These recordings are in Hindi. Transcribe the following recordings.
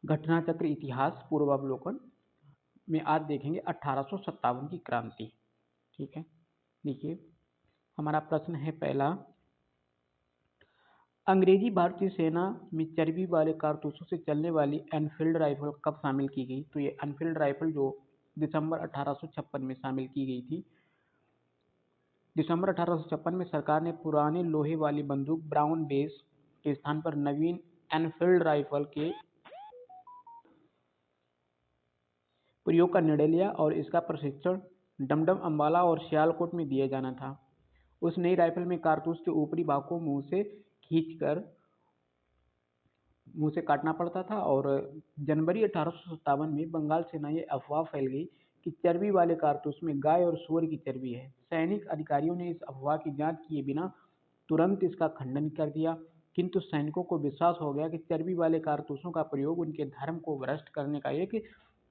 घटना चक्र इतिहास पूर्वावलोकन में आज देखेंगे 1857 की क्रांति। ठीक है, देखिए हमारा प्रश्न है पहला, अंग्रेजी भारतीय सेना में चर्बी वाले कारतूसों से चलने वाली एनफील्ड राइफल कब शामिल की गई? तो ये एनफील्ड राइफल जो दिसंबर 1856 में शामिल की गई थी। दिसंबर 1856 में सरकार ने पुराने लोहे वाली बंदूक ब्राउन बेस के स्थान पर नवीन एनफील्ड राइफल के प्रयोग का निर्णय लिया और इसका प्रशिक्षण डमडम, अंबाला और सियालकोट में दिया जाना था। उस नई राइफल में कारतूस के ऊपरी भाग को मुंह से काटना पड़ता था और जनवरी 1857 में बंगाल सेना ये अफवाह फैल गई कि चर्बी वाले कारतूस में गाय और सूअर की चर्बी है। सैनिक अधिकारियों ने इस अफवाह की जांच किए बिना तुरंत इसका खंडन कर दिया, किंतु सैनिकों को विश्वास हो गया कि चर्बी वाले कारतूसों का प्रयोग उनके धर्म को भ्रष्ट करने का एक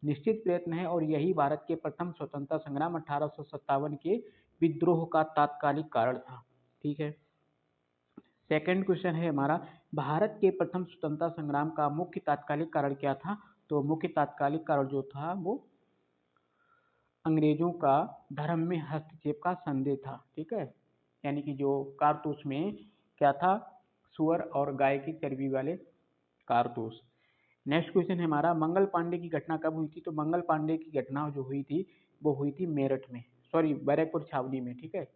निश्चित प्रयत्न है और यही भारत के प्रथम स्वतंत्रता संग्राम 1857 के विद्रोह का तात्कालिक कारण था। ठीक है, सेकंड क्वेश्चन है हमारा, भारत के प्रथम स्वतंत्रता संग्राम का मुख्य तात्कालिक कारण क्या था? तो मुख्य तात्कालिक कारण जो था वो अंग्रेजों का धर्म में हस्तक्षेप का संदेह था। ठीक है, यानी कि जो कारतूस में क्या था, सुअर और गाय की चर्बी वाले कारतूस। नेक्स्ट क्वेश्चन है हमारा, मंगल पांडे की घटना कब हुई थी? तो मंगल पांडे की घटना जो हुई थी वो हुई थी मेरठ में, सॉरी बैरकपुर छावनी में। ठीक है,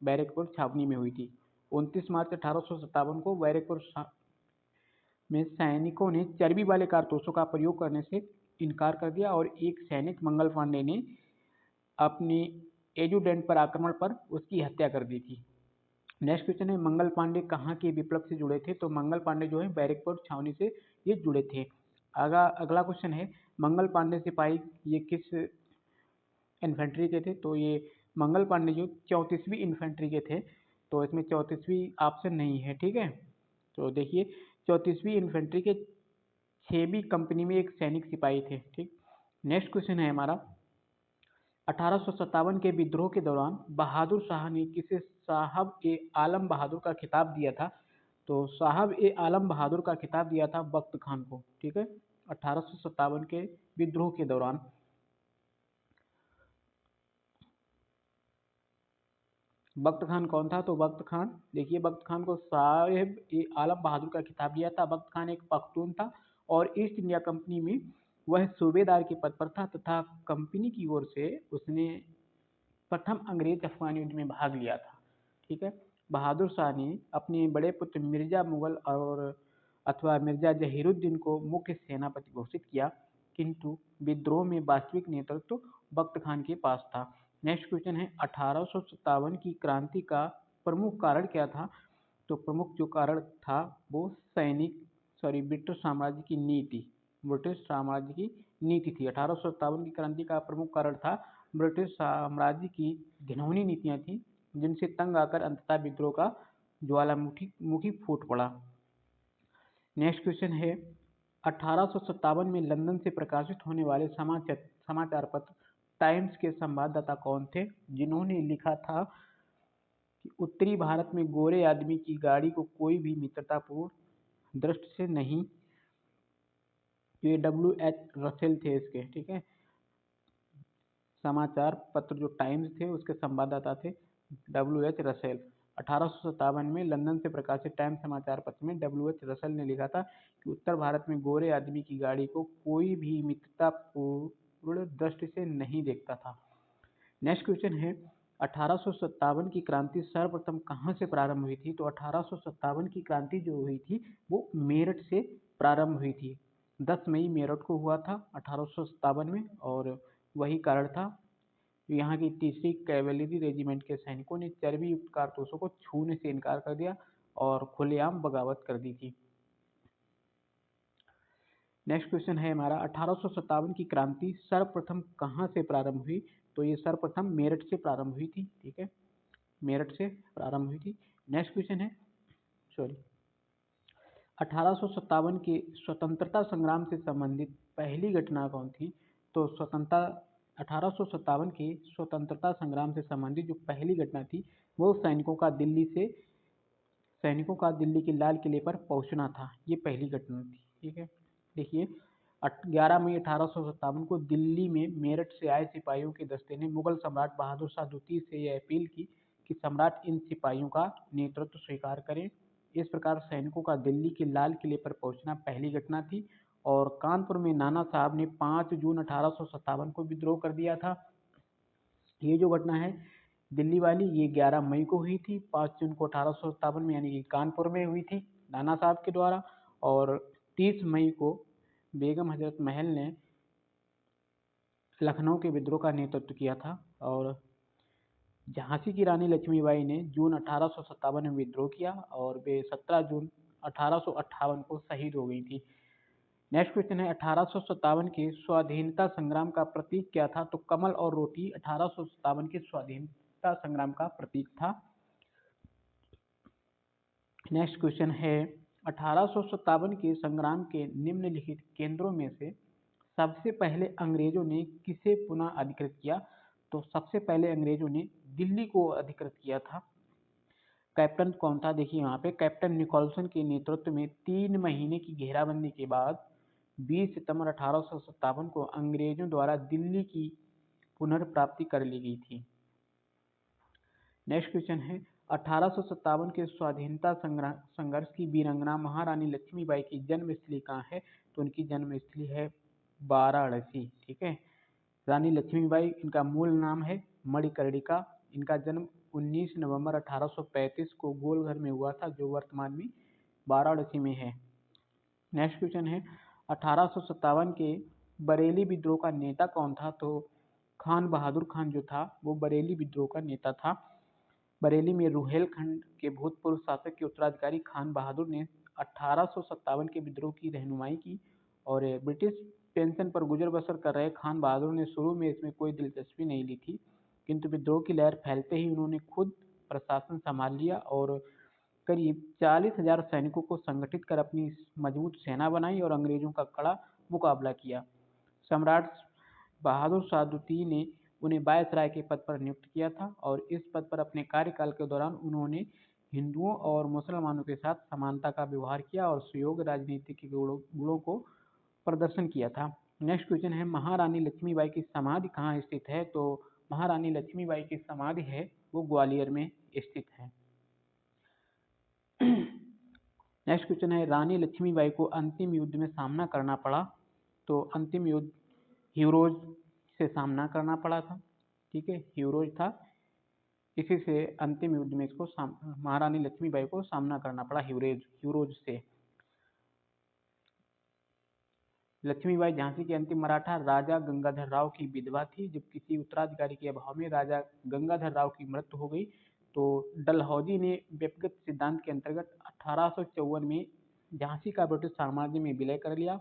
बैरकपुर छावनी में हुई थी। 29 मार्च 1857 को बैरकपुर में सैनिकों ने चर्बी वाले कारतूसों का प्रयोग करने से इनकार कर दिया और एक सैनिक मंगल पांडे ने अपनी एजुडेंट पर आक्रमण पर उसकी हत्या कर दी थी। नेक्स्ट क्वेश्चन है, मंगल पांडे कहाँ के विप्लव से जुड़े थे? तो मंगल पांडे जो है बैरकपुर छावनी से ये जुड़े थे। अगला क्वेश्चन है, मंगल पांडे सिपाही ये किस इन्फेंट्री के थे? तो ये मंगल पांडे जो 34वीं इन्फेंट्री के थे। तो इसमें 34वीं ऑप्शन नहीं है। ठीक है, तो देखिए 34वीं इन्फेंट्री के 6वीं कंपनी में एक सैनिक सिपाही थे। ठीक, नेक्स्ट क्वेश्चन है हमारा, 1857 के विद्रोह के दौरान बहादुर शाह ने किसे साहब ए आलम बहादुर का खिताब दिया था? तो साहब ए आलम बहादुर का खिताब दिया था बख्त खान को। ठीक है, 1857 के विद्रोह के दौरान। बख्त खान कौन था? तो बख्त खान, देखिए बख्त खान को साहेब ए आलम बहादुर का खिताब दिया था। बख्त खान एक पख्तून था और ईस्ट इंडिया कंपनी में वह सूबेदार के पद पर था तथा कंपनी की ओर से उसने प्रथम अंग्रेज अफगान युद्ध में भाग लिया था। ठीक है, बहादुर शाह ने अपने बड़े पुत्र मिर्जा मुगल और अथवा मिर्जा जहीरुद्दीन को मुख्य सेनापति घोषित किया, किंतु विद्रोह में वास्तविक नेतृत्व बख्त खान के पास था। नेक्स्ट क्वेश्चन है, 1857 की क्रांति का प्रमुख कारण क्या था? तो प्रमुख जो कारण था वो ब्रिटिश साम्राज्य की नीति, ब्रिटिश साम्राज्य की नीति थी। 1857 की क्रांति का प्रमुख कारण था ब्रिटिश साम्राज्य की घिनौनी नीतियां थी, जिनसे तंग आकर अंततः विद्रोह का ज्वालामुखी फूट पड़ा। नेक्स्ट क्वेश्चन है, 1857 में लंदन से प्रकाशित होने वाले समाचार पत्र टाइम्स के संवाददाता कौन थे, जिन्होंने लिखा था कि उत्तरी भारत में गोरे आदमी की गाड़ी को कोई भी मित्रतापूर्ण दृष्टि से नहीं। ये WH रसेल थे इसके। ठीक है, समाचार पत्र जो टाइम्स थे उसके संवाददाता थे WH रसेल। 1857 में लंदन से प्रकाशित टाइम्स समाचार पत्र में WH रसेल ने लिखा था कि उत्तर भारत में गोरे आदमी की गाड़ी को कोई भी मित्रतापूर्ण दृष्टि से नहीं देखता था। नेक्स्ट क्वेश्चन है, 1857 की क्रांति सर्वप्रथम कहाँ से प्रारंभ हुई थी? तो 1857 की क्रांति जो हुई थी वो मेरठ से प्रारंभ हुई थी। 10 मई मेरठ को हुआ था 1857 में और वही कारण था। यहाँ की 3री कैवेलरी रेजिमेंट के सैनिकों ने चर्बी युक्त कारतूसों को छूने से इनकार कर दिया और खुलेआम बगावत कर दी थी। नेक्स्ट क्वेश्चन है हमारा, 1857 की क्रांति सर्वप्रथम कहाँ से प्रारंभ हुई? तो ये सर्वप्रथम मेरठ से प्रारंभ हुई थी। ठीक है, मेरठ से प्रारंभ हुई थी। नेक्स्ट क्वेश्चन है, 1857 के स्वतंत्रता संग्राम से संबंधित पहली घटना कौन थी? तो 1857 के स्वतंत्रता संग्राम से संबंधित जो पहली घटना थी वो सैनिकों का दिल्ली के लाल किले पर पहुंचना था। ये पहली घटना थी। ठीक है, देखिए 11 मई 1857 को दिल्ली में मेरठ से आए सिपाहियों के दस्ते ने मुगल सम्राट बहादुर शाह द्वितीय से यह अपील की कि सम्राट इन सिपाहियों का नेतृत्व स्वीकार करें। इस प्रकार सैनिकों का दिल्ली के लाल किले पर पहुंचना पहली घटना थी और कानपुर में नाना साहब ने 5 जून 1857 को विद्रोह कर दिया था। ये जो घटना है दिल्ली वाली, ये 11 मई को हुई थी, 5 जून को 1857 में यानी कि कानपुर में हुई थी नाना साहब के द्वारा, और 30 मई को बेगम हजरत महल ने लखनऊ के विद्रोह का नेतृत्व किया था। और झांसी की रानी लक्ष्मीबाई ने जून 1857 में विद्रोह किया और वे 17 जून 1858 को शहीद हो गई थी। नेक्स्ट क्वेश्चन है 1857 के स्वाधीनता संग्राम का प्रतीक क्या था? तो कमल और रोटी 1857 के स्वाधीनता संग्राम का प्रतीक था। नेक्स्ट क्वेश्चन है 1857 के संग्राम के निम्नलिखित केंद्रों में से सबसे पहले अंग्रेजों ने किसे पुनः अधिकृत किया? तो सबसे पहले अंग्रेजों ने दिल्ली को अधिकृत किया था। कैप्टन कौन था? देखिए यहाँ पे कैप्टन निकोलसन के नेतृत्व में 3 महीने की घेराबंदी के बाद 20 सितंबर 1857 को अंग्रेजों द्वारा दिल्ली की पुनर्प्राप्ति कर ली गई थी। नेक्स्ट क्वेश्चन है 1857 के स्वाधीनता संघर्ष की वीरांगना महारानी लक्ष्मीबाई की जन्मस्थली कहाँ है? तो उनकी जन्मस्थली है वाराणसी। ठीक है, रानी लक्ष्मीबाई इनका मूल नाम है मणिकर्णिका। इनका जन्म 19 नवंबर 1835 को गोलघर में हुआ था, जो वर्तमान में वाराणसी में है। नेक्स्ट क्वेश्चन है 1857 के बरेली विद्रोह का नेता कौन था? तो खान बहादुर खान जो था वो बरेली विद्रोह का नेता था। बरेली में रुहेलखंड के भूतपूर्व शासक के उत्तराधिकारी खान बहादुर ने 1857 के विद्रोह की रहनुमाई की और ब्रिटिश पेंशन पर गुजर बसर कर रहे खान बहादुर ने शुरू में इसमें कोई दिलचस्पी नहीं ली थी, किंतु विद्रोह की लहर फैलते ही उन्होंने खुद प्रशासन संभाल लिया और करीब 40,000 सैनिकों को संगठित कर अपनी मजबूत सेना बनाई और अंग्रेजों का कड़ा मुकाबला किया। सम्राट बहादुर शाह द्वितीय ने उन्हें वायसराय के पद पर नियुक्त किया था और इस पद पर अपने कार्यकाल के दौरान उन्होंने हिंदुओं और मुसलमानों के साथ समानता का व्यवहार किया और सुयोग्य राजनीति के गुणों को प्रदर्शन किया था। नेक्स्ट क्वेश्चन है महारानी लक्ष्मीबाई की समाधि कहाँ स्थित है? तो महारानी लक्ष्मीबाई की समाधि है वो ग्वालियर में स्थित है। नेक्स्ट क्वेश्चन है रानी लक्ष्मीबाई को अंतिम युद्ध में सामना करना पड़ा। तो अंतिम युद्ध हीरोज से सामना करना पड़ा था। ठीक है, हीरोज था, इसी से अंतिम युद्ध में इसको महारानी लक्ष्मीबाई को सामना करना पड़ा हीरोज से। लक्ष्मीबाई झांसी के अंतिम मराठा राजा गंगाधर राव की विधवा थी। जब किसी उत्तराधिकारी के अभाव में राजा गंगाधर राव की मृत्यु हो गई तो डलहौजी ने व्यक्तिगत सिद्धांत के अंतर्गत 1854 में झांसी का ब्रिटिश साम्राज्य में विलय कर लिया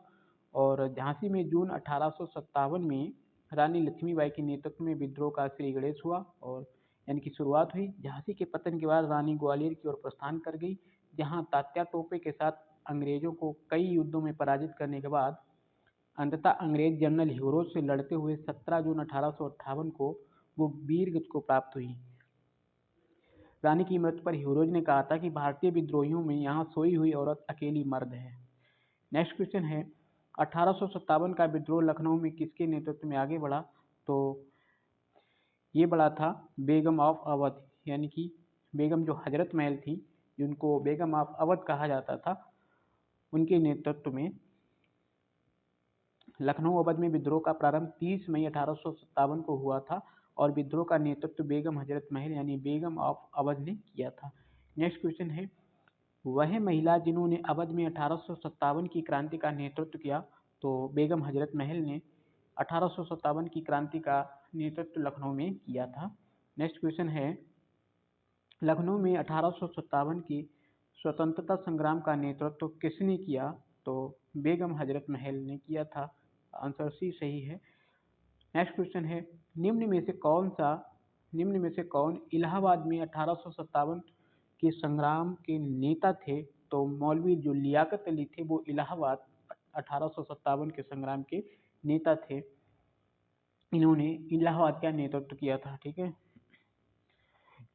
और झांसी में जून 1857 में रानी लक्ष्मीबाई के नेतृत्व में विद्रोह का श्री गणेश हुआ और यानी कि शुरुआत हुई। झांसी के पतन के बाद रानी ग्वालियर की ओर प्रस्थान कर गई, जहां तात्या टोपे के साथ अंग्रेजों को कई युद्धों में पराजित करने के बाद अंततः अंग्रेज जनरल हीरोज से लड़ते हुए 17 जून 1858 को वो वीर गति को प्राप्त हुई। रानी की मृत्यु पर हीरोज ने कहा था कि भारतीय विद्रोहियों में यहाँ सोई हुई औरत अकेली मर्द है। नेक्स्ट क्वेश्चन है 1857 का विद्रोह लखनऊ में किसके नेतृत्व में आगे बढ़ा? तो ये बढ़ा था बेगम ऑफ अवध, यानी कि बेगम जो हजरत महल थी, जिनको बेगम ऑफ अवध कहा जाता था, उनके नेतृत्व में लखनऊ अवध में विद्रोह का प्रारंभ 30 मई 1857 को हुआ था और विद्रोह का नेतृत्व बेगम हजरत महल यानी बेगम ऑफ अवध ने किया था। नेक्स्ट क्वेश्चन है वह महिला जिन्होंने अवध में 1857 की क्रांति का नेतृत्व किया? तो बेगम हजरत महल ने 1857 की क्रांति का नेतृत्व लखनऊ में किया था। नेक्स्ट क्वेश्चन है लखनऊ में 1857 की स्वतंत्रता संग्राम का नेतृत्व किसने किया? तो बेगम हजरत महल ने किया था। आंसर सी सही है। नेक्स्ट क्वेश्चन है निम्न में से कौन इलाहाबाद में 1857 के संग्राम के नेता थे? तो मौलवी जो लियाकत अली थे वो इलाहाबाद 1857 के संग्राम के नेता थे। इन्होंने इलाहाबाद का नेतृत्व किया था। ठीक है,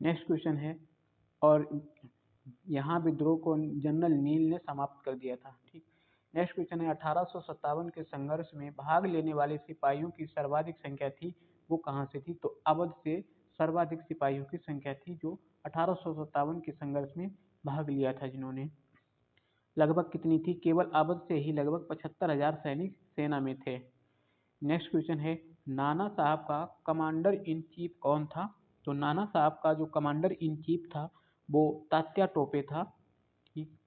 नेक्स्ट क्वेश्चन है और यहाँ विद्रोह को जनरल नील ने समाप्त कर दिया था। ठीक, नेक्स्ट क्वेश्चन है 1857 के संघर्ष में भाग लेने वाले सिपाहियों की सर्वाधिक संख्या थी, वो कहाँ से थी? तो अवध से सर्वाधिक सिपाहियों की संख्या थी जो 1857 के संघर्ष में भाग लिया था जिन्होंने। लगभग कितनी थी? केवल अवध से ही लगभग 75,000 सैनिक सेना में थे। नेक्स्ट क्वेश्चन है नाना साहब का कमांडर इन चीफ कौन था? तो नाना साहब का जो कमांडर इन चीफ था वो तात्या टोपे था। ठीक।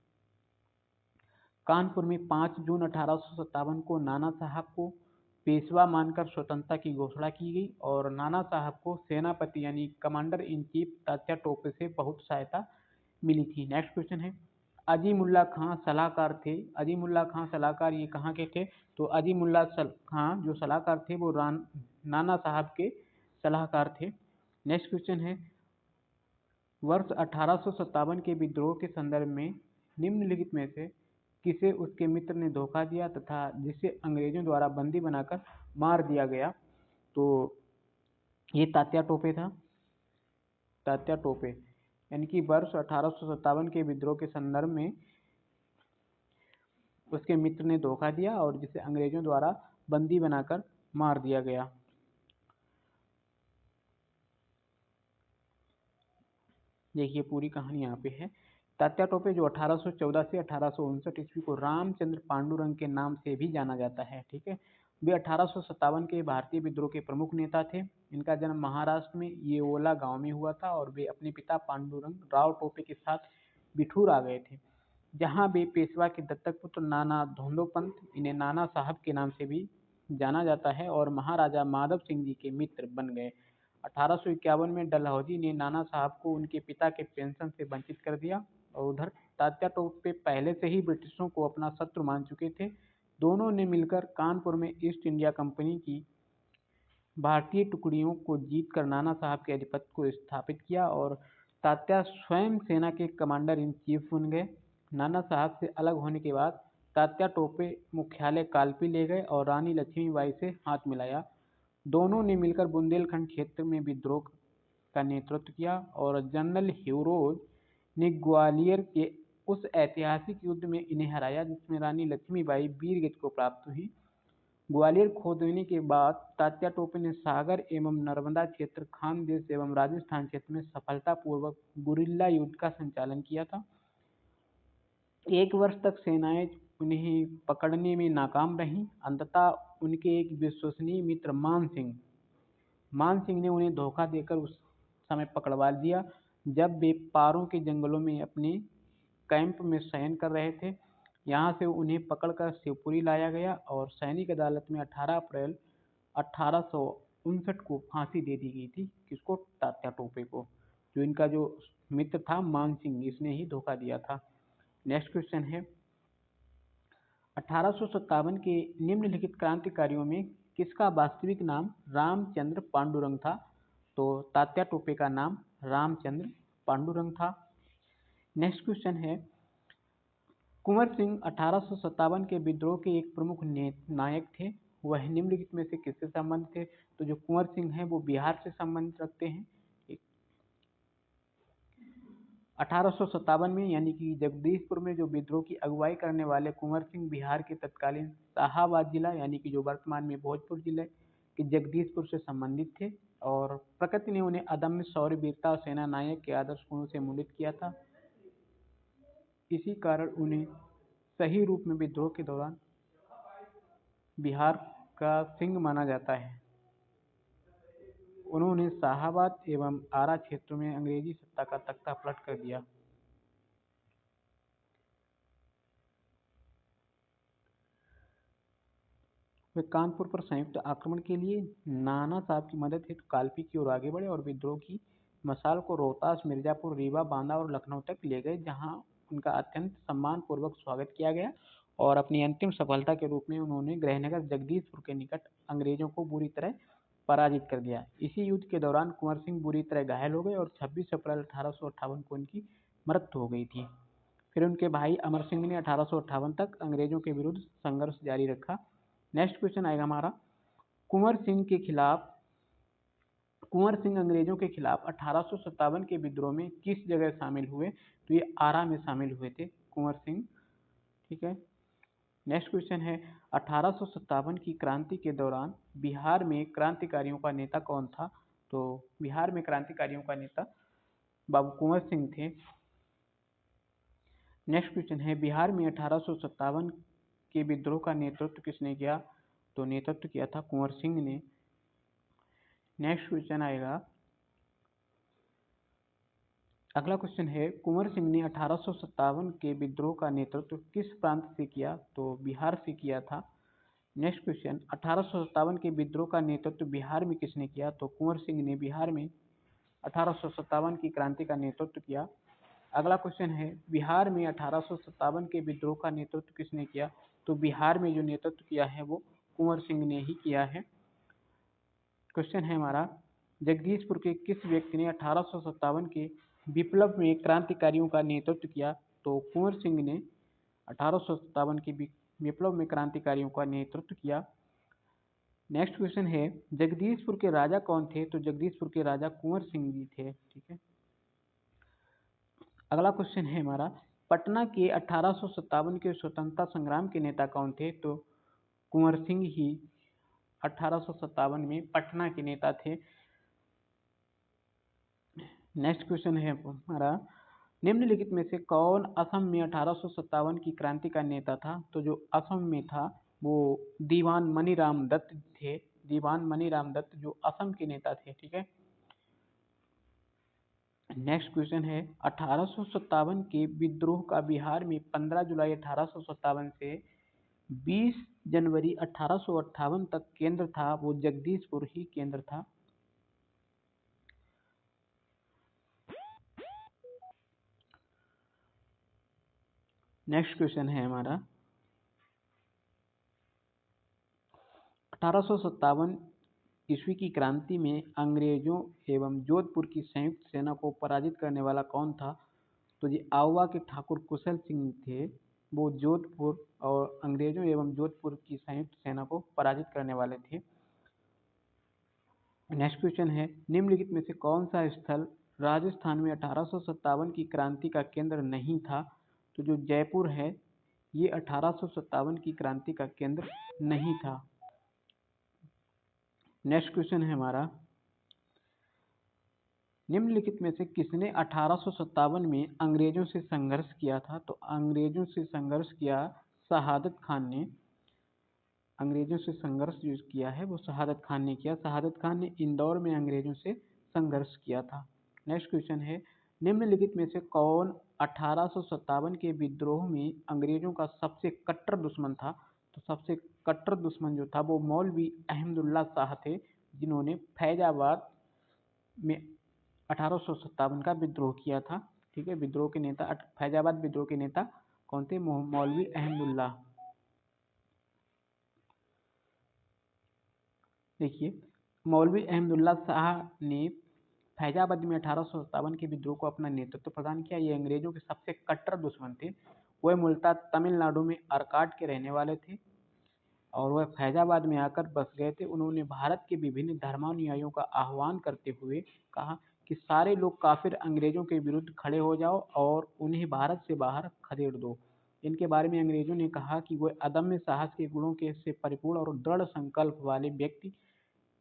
कानपुर में 5 जून 1857 को नाना साहब को पेशवा मानकर स्वतंत्रता की घोषणा की गई और नाना साहब को सेनापति यानी commander in chief Tatya Tope से बहुत सहायता मिली थी। नेक्स्ट क्वेश्चन है अजीमुल्ला खां सलाहकार थे। अजीमुल्ला खां सलाहकार ये कहाँ के थे? तो अजीमुल्ला खां जो सलाहकार थे वो नाना साहब के सलाहकार थे। नेक्स्ट क्वेश्चन है वर्ष 1857 के विद्रोह के संदर्भ में निम्नलिखित में से किसे उसके मित्र ने धोखा दिया तथा जिसे अंग्रेजों द्वारा बंदी बनाकर मार दिया गया? तो ये तात्या टोपे था। तात्या टोपे यानी कि वर्ष 1857 के विद्रोह के संदर्भ में उसके मित्र ने धोखा दिया और जिसे अंग्रेजों द्वारा बंदी बनाकर मार दिया गया। देखिए पूरी कहानी यहाँ पे है। तात्या टोपे जो 1814 से 1859 ईस्वी को रामचंद्र पांडुरंग के नाम से भी जाना जाता है। ठीक है, वे 1857 के भारतीय विद्रोह के प्रमुख नेता थे। इनका जन्म महाराष्ट्र में येओला गांव में हुआ था और वे अपने पिता पांडुरंग राव टोपे के साथ बिठूर आ गए थे, जहाँ वे पेशवा के दत्तक पुत्र नाना धोंदोपंत, इन्हें नाना साहब के नाम से भी जाना जाता है, और महाराजा माधव सिंह जी के मित्र बन गए। 1851 में डलहौजी ने नाना साहब को उनके पिता के पेंशन से वंचित कर दिया और उधर तात्या टोपे पहले से ही ब्रिटिशों को अपना शत्रु मान चुके थे। दोनों ने मिलकर कानपुर में ईस्ट इंडिया कंपनी की भारतीय टुकड़ियों को जीतकर नाना साहब के आधिपत्य को स्थापित किया और तात्या स्वयं सेना के कमांडर इन चीफ बन गए। नाना साहब से अलग होने के बाद तात्या टोपे मुख्यालय कालपी ले गए और रानी लक्ष्मीबाई से हाथ मिलाया। दोनों ने मिलकर बुंदेलखंड क्षेत्र में विद्रोह का नेतृत्व किया और जनरल ह्यूरोज ने ग्वालियर के उस ऐतिहासिक युद्ध में इन्हें हराया जिसमें रानी लक्ष्मीबाई वीर गति को प्राप्त हुई। ग्वालियर खो देने के बाद तात्या टोपे ने सागर एवं नर्मदा क्षेत्र, खानदेश एवं राजस्थान क्षेत्र में सफलतापूर्वक गुरिल्ला युद्ध का संचालन किया था। 1 वर्ष तक सेनाएं उन्हें पकड़ने में नाकाम रहीं। अंततः उनके एक विश्वसनीय मित्र मान सिंह ने उन्हें धोखा देकर उस समय पकड़वा लिया जब वे पारों के जंगलों में अपने कैंप में शयन कर रहे थे। यहाँ से उन्हें पकड़कर शिवपुरी लाया गया और सैनिक अदालत में 18 अप्रैल 1859 को फांसी दे दी गई थी। किसको? तात्या टोपे को। जो इनका जो मित्र था मान सिंह, इसने ही धोखा दिया था। नेक्स्ट क्वेश्चन है 1857 के निम्नलिखित क्रांतिकारियों में किसका वास्तविक नाम रामचंद्र पांडुरंग था? तो तात्या टोपे का नाम रामचंद्र पांडुरंग था। नेक्स्ट क्वेश्चन है कुंवर सिंह 1857 के विद्रोह के एक प्रमुख नायक थे। वह निम्नलिखित में से किससे संबंधित थे? तो जो कुंवर सिंह हैं वो बिहार से संबंधित रखते हैं। 1857 में यानी कि जगदीशपुर में जो विद्रोह की अगुवाई करने वाले कुंवर सिंह बिहार के तत्कालीन शाहाबाद जिला यानी कि जो वर्तमान में भोजपुर जिले के जगदीशपुर से संबंधित थे और प्रकृति ने उन्हें अदम्य शौर्य, वीरता और सेना नायक के आदर्श गुणों से मुंडित किया था। इसी कारण उन्हें सही रूप में विद्रोह के दौरान बिहार का सिंह माना जाता है। उन्होंने शाहाबाद एवं आरा क्षेत्रों में अंग्रेजी सत्ता का तख्ता पलट कर दिया। वे कानपुर पर संयुक्त आक्रमण के लिए नाना साहब की मदद हेतु कालपी की ओर आगे बढ़े और विद्रोह की मशाल को रोहतास, मिर्जापुर, रीवा, बांदा और लखनऊ तक ले गए, जहां उनका अत्यंत सम्मानपूर्वक स्वागत किया गया और अपनी अंतिम सफलता के रूप में उन्होंने गृहनगर जगदीशपुर के निकट अंग्रेजों को बुरी तरह पराजित कर दिया। इसी युद्ध के दौरान कुंवर सिंह बुरी तरह घायल हो गए और 26 अप्रैल 1858 को उनकी मृत्यु हो गई थी। फिर उनके भाई अमर सिंह ने 1858 तक अंग्रेजों के विरुद्ध संघर्ष जारी रखा। नेक्स्ट क्वेश्चन आएगा हमारा कुंवर सिंह अंग्रेजों के खिलाफ 1857 के विद्रोह में किस जगह शामिल हुए? तो ये आरा में शामिल हुए थे कुंवर सिंह। ठीक है, नेक्स्ट क्वेश्चन है 1857 की क्रांति के दौरान बिहार में क्रांतिकारियों का नेता कौन था? तो बिहार में क्रांतिकारियों का नेता बाबू कुंवर सिंह थे। नेक्स्ट क्वेश्चन है बिहार में 1857 के विद्रोह का नेतृत्व किसने किया? तो नेतृत्व किया था कुंवर सिंह ने। नेक्स्ट क्वेश्चन आएगा, अगला क्वेश्चन है कुंवर सिंह ने 1857 के विद्रोह का नेतृत्व किस प्रांत से किया? तो बिहार से किया था। नेक्स्ट क्वेश्चन 1857 के विद्रोह का नेतृत्व बिहार में किसने किया? तो कुंवर सिंह ने बिहार में 1857 की क्रांति का नेतृत्व किया। अगला क्वेश्चन है बिहार में 1857 के विद्रोह का नेतृत्व किसने किया? तो बिहार में जो नेतृत्व किया है वो कुंवर सिंह ने ही किया है। क्वेश्चन है हमारा, जगदीशपुर के किस व्यक्ति ने 1857 के विप्लव में क्रांतिकारियों का नेतृत्व किया? तो कुंवर सिंह ने 1857 के विप्लव में क्रांतिकारियों का नेतृत्व किया। नेक्स्ट क्वेश्चन है जगदीशपुर के राजा कौन थे? तो जगदीशपुर के राजा कुंवर सिंह जी थे। ठीक है, अगला क्वेश्चन है हमारा, पटना के 1857 के स्वतंत्रता संग्राम के नेता कौन थे? तो कुंवर सिंह ही 1857 में पटना के नेता थे। नेक्स्ट क्वेश्चन है हमारा, निम्नलिखित में से कौन असम में 1857 की क्रांति का नेता था? तो जो असम में था वो दीवान मनीराम दत्त थे। दीवान मनीराम दत्त जो असम के नेता थे। ठीक है, नेक्स्ट क्वेश्चन है 1857 के विद्रोह का बिहार में 15 जुलाई 1857 से 20 जनवरी 1858 तक केंद्र था, वो जगदीशपुर ही केंद्र था। नेक्स्ट क्वेश्चन है हमारा, 1857 ईस्वी की क्रांति में अंग्रेजों एवं जोधपुर की संयुक्त सेना को पराजित करने वाला कौन था? तो ये आउवा के ठाकुर कुशल सिंह थे। वो जोधपुर और अंग्रेजों एवं जोधपुर की संयुक्त सेना को पराजित करने वाले थे। नेक्स्ट क्वेश्चन है निम्नलिखित में से कौन सा स्थल राजस्थान में 1857 की क्रांति का केंद्र नहीं था? तो जो जयपुर है ये 1857 की क्रांति का केंद्र नहीं था। नेक्स्ट क्वेश्चन है हमारा, निम्नलिखित में से किसने 1857 में अंग्रेजों से संघर्ष किया था? तो अंग्रेजों से संघर्ष किया शहादत खान ने। अंग्रेजों से संघर्ष जो किया है वो शहादत खान ने किया। शहादत खान ने इंदौर में अंग्रेजों से संघर्ष किया था। नेक्स्ट क्वेश्चन है निम्नलिखित में से कौन 1857 के विद्रोह में अंग्रेजों का सबसे कट्टर दुश्मन था? तो सबसे कट्टर दुश्मन जो था वो मौलवी अहमदुल्ला शाह थे, जिन्होंने फैजाबाद में 1857 का विद्रोह किया था। ठीक है, विद्रोह के नेता फैजाबाद विद्रोह के नेता कौन थे? मौलवी अहमदुल्ला। देखिए, मौलवी अहमदुल्ला शाह ने फैजाबाद में 1857 के विद्रोह को अपना नेतृत्व प्रदान किया। ये अंग्रेजों के सबसे कट्टर दुश्मन थे। वह मूलतः तमिलनाडु में अरकाट के रहने वाले थे और वह फैजाबाद में आकर बस गए थे। उन्होंने भारत के विभिन्न धर्मानुयायियों का आह्वान करते हुए कहा कि सारे लोग काफिर अंग्रेजों के विरुद्ध खड़े हो जाओ और उन्हें भारत से बाहर खदेड़ दो। इनके बारे में अंग्रेजों ने कहा कि वह अदम्य साहस के गुणों के से परिपूर्ण और दृढ़ संकल्प वाले व्यक्ति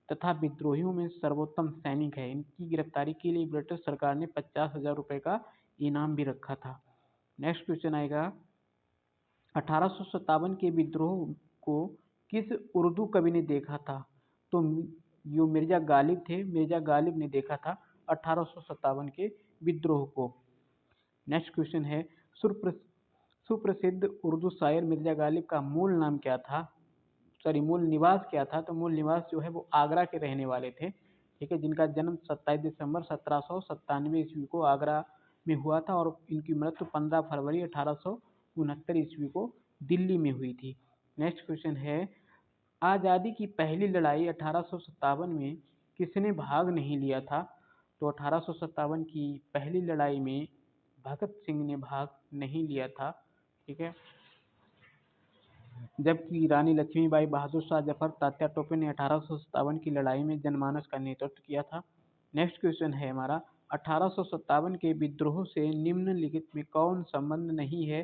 तथा विद्रोहियों में सर्वोत्तम सैनिक है। इनकी गिरफ्तारी के लिए ब्रिटिश सरकार ने 50,000 रुपए का इनाम भी रखा था। नेक्स्ट क्वेश्चन आएगा, 1857 के विद्रोह को किस उर्दू कवि ने देखा था? तो जो मिर्जा गालिब थे, मिर्जा गालिब ने देखा था 1857 के विद्रोह को। नेक्स्ट क्वेश्चन है सुप्रसिद्ध उर्दू शायर मिर्जा गालिब का मूल नाम क्या था? मूल निवास क्या था? तो मूल निवास जो है वो आगरा के रहने वाले थे। ठीक है, जिनका जन्म 27 दिसंबर 1797 ईस्वी को आगरा में हुआ था और इनकी मृत्यु 15 फरवरी 1869 ईस्वी को दिल्ली में हुई थी। नेक्स्ट क्वेश्चन है आज़ादी की पहली लड़ाई 1857 में किसने भाग नहीं लिया था? तो 1857 की पहली लड़ाई में भगत सिंह ने भाग नहीं लिया था। ठीक है, जबकि रानी लक्ष्मीबाई, बहादुर शाह जफर, तात्या टोपे ने 1857 की लड़ाई में जनमानस का नेतृत्व किया था। नेक्स्ट क्वेश्चन है हमारा 1857 के विद्रोह से निम्नलिखित में कौन संबंध नहीं है?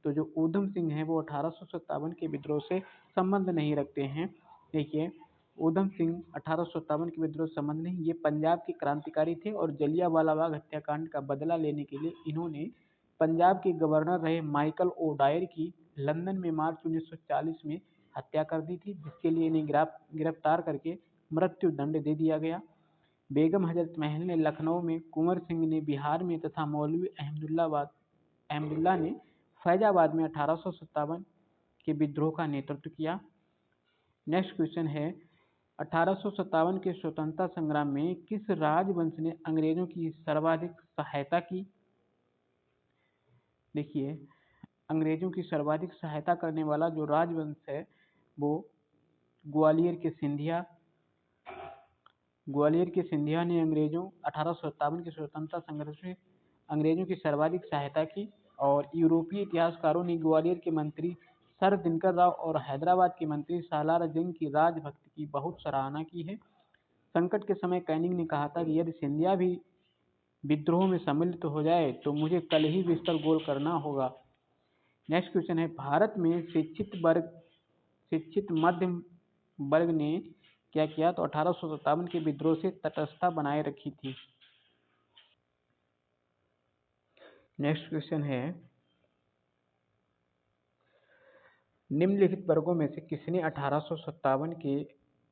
तो जो ऊधम सिंह है वो 1857 के विद्रोह से संबंध नहीं रखते हैं। देखिए, ऊधम सिंह 1857 के विद्रोह से संबंध नहीं, ये पंजाब के क्रांतिकारी थे और जलियांवाला बाग हत्याकांड का बदला लेने के लिए इन्होंने पंजाब के गवर्नर रहे माइकल ओडायर की लंदन में मार्च 1940 में हत्या कर दी थी, जिसके लिए इन्हें गिरफ्तार करके मृत्यु दंड दे दिया गया। बेगम हजरत महल ने लखनऊ में, कुंवर सिंह ने बिहार में तथा मौलवी अहमदुल्ला ने फैजाबाद में 1857 के विद्रोह का नेतृत्व किया। नेक्स्ट क्वेश्चन है, 1857 के स्वतंत्रता संग्राम में किस राजवंश ने अंग्रेजों की सर्वाधिक सहायता की? देखिए, अंग्रेजों की सर्वाधिक सहायता करने वाला जो राजवंश है वो ग्वालियर के सिंधिया ने अंग्रेजों 1857 के स्वतंत्रता संघर्ष में अंग्रेजों की सर्वाधिक सहायता की। और यूरोपीय इतिहासकारों ने ग्वालियर के मंत्री सर दिनकर राव और हैदराबाद के मंत्री सालार जंग की राजभक्ति की बहुत सराहना की है। संकट के समय कैनिंग ने कहा था कि यदि सिंधिया भी विद्रोह में सम्मिलित हो जाए तो मुझे कल ही बिस्तर गोल करना होगा। नेक्स्ट क्वेश्चन है, भारत में शिक्षित मध्यम वर्ग ने क्या किया? तो 1857 के विद्रोह से तटस्थता बनाए रखी थी। नेक्स्ट क्वेश्चन है, निम्नलिखित वर्गों में से किसने 1857 के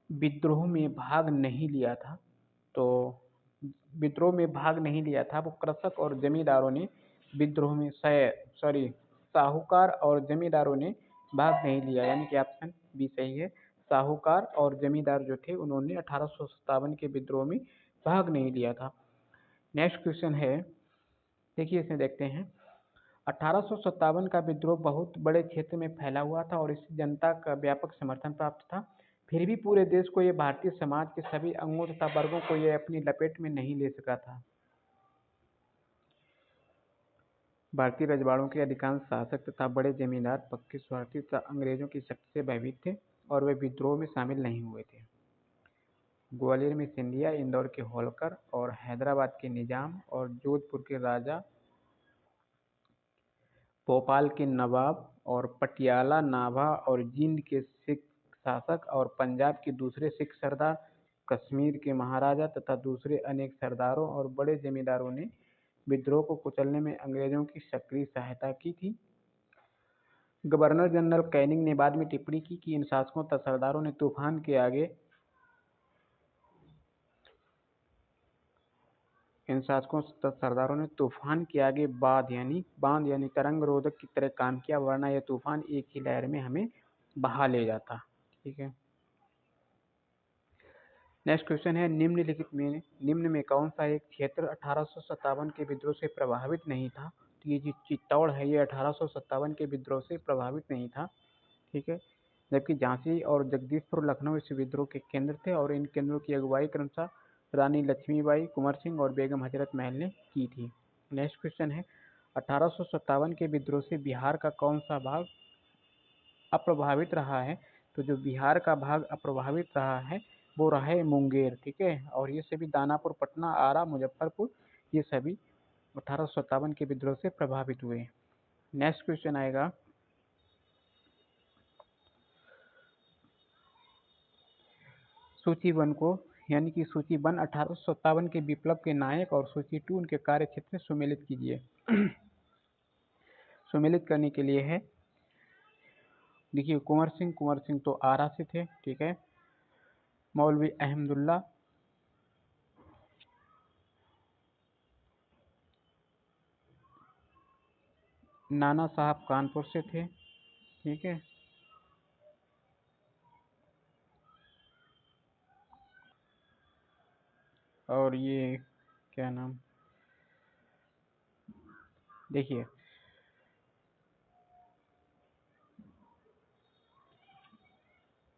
विद्रोह में भाग नहीं लिया था? तो विद्रोह में भाग नहीं लिया था वो कृषक और जमींदारों ने विद्रोह में साहूकार और जमींदारों ने भाग नहीं लिया, यानी कि ऑप्शन बी सही है। साहूकार और जमींदार जो थे उन्होंने 1857 के विद्रोह में भाग नहीं लिया था। नेक्स्ट क्वेश्चन है, देखिए इसमें देखते हैं, 1857 का विद्रोह बहुत बड़े क्षेत्र में फैला हुआ था और इससे जनता का व्यापक समर्थन प्राप्त था। फिर भी पूरे देश को ये भारतीय समाज के सभी अंगों तथा वर्गों को ये अपनी लपेट में नहीं ले सका था। भारतीय रजवाड़ों के अधिकांश शासक तथा बड़े जमींदार पक्के स्वार्थी तथा अंग्रेजों की शक्ति से भयभीत थे और वे विद्रोह में शामिल नहीं हुए थे। ग्वालियर में सिंधिया, इंदौर के होलकर और हैदराबाद के निजाम और जोधपुर के राजा, भोपाल के नवाब और पटियाला, नाभा और जींद के सिख शासक और पंजाब के दूसरे सिख सरदार, कश्मीर के महाराजा तथा दूसरे अनेक सरदारों और बड़े जमींदारों ने विद्रोह को कुचलने में अंग्रेजों की सक्रिय सहायता की थी। गवर्नर जनरल कैनिंग ने बाद में टिप्पणी की कि इन शासकों तथा सरदारों ने तूफान के आगे बांध यानी तरंग रोधक की तरह काम किया, वरना यह तूफान एक ही लहर में हमें बहा ले जाता। ठीक है। नेक्स्ट क्वेश्चन है, निम्न में कौन सा एक क्षेत्र 1857 के विद्रोह से प्रभावित नहीं था? तो ये जो चित्तौड़ है ये 1857 के विद्रोह से प्रभावित नहीं था। ठीक है, जबकि झांसी और जगदीशपुर लखनऊ इस विद्रोह के केंद्र थे और इन केंद्रों की अगुवाई क्रमशः रानी लक्ष्मीबाई, कुंवर सिंह और बेगम हजरत महल ने की थी। नेक्स्ट क्वेश्चन है, 1857 के विद्रोह से बिहार का कौन सा भाग अप्रभावित रहा है? तो जो बिहार का भाग अप्रभावित रहा है वो रहा है मुंगेर। ठीक है, और ये सभी दानापुर, पटना, आरा, मुजफ्फरपुर, ये सभी 1857 के विद्रोह से प्रभावित हुए। नेक्स्ट क्वेश्चन आएगा, सूची 1 को, यानी कि सूची 1 1857 के विप्लव के नायक और सूची 2 उनके कार्य क्षेत्र में सुमेलित कीजिए। सुमेलित करने के लिए है, देखिए कुंवर सिंह तो आरा से थे। ठीक है, मौलवी अहमदुल्ला, नाना साहब कानपुर से थे। ठीक है, और ये क्या नाम, देखिए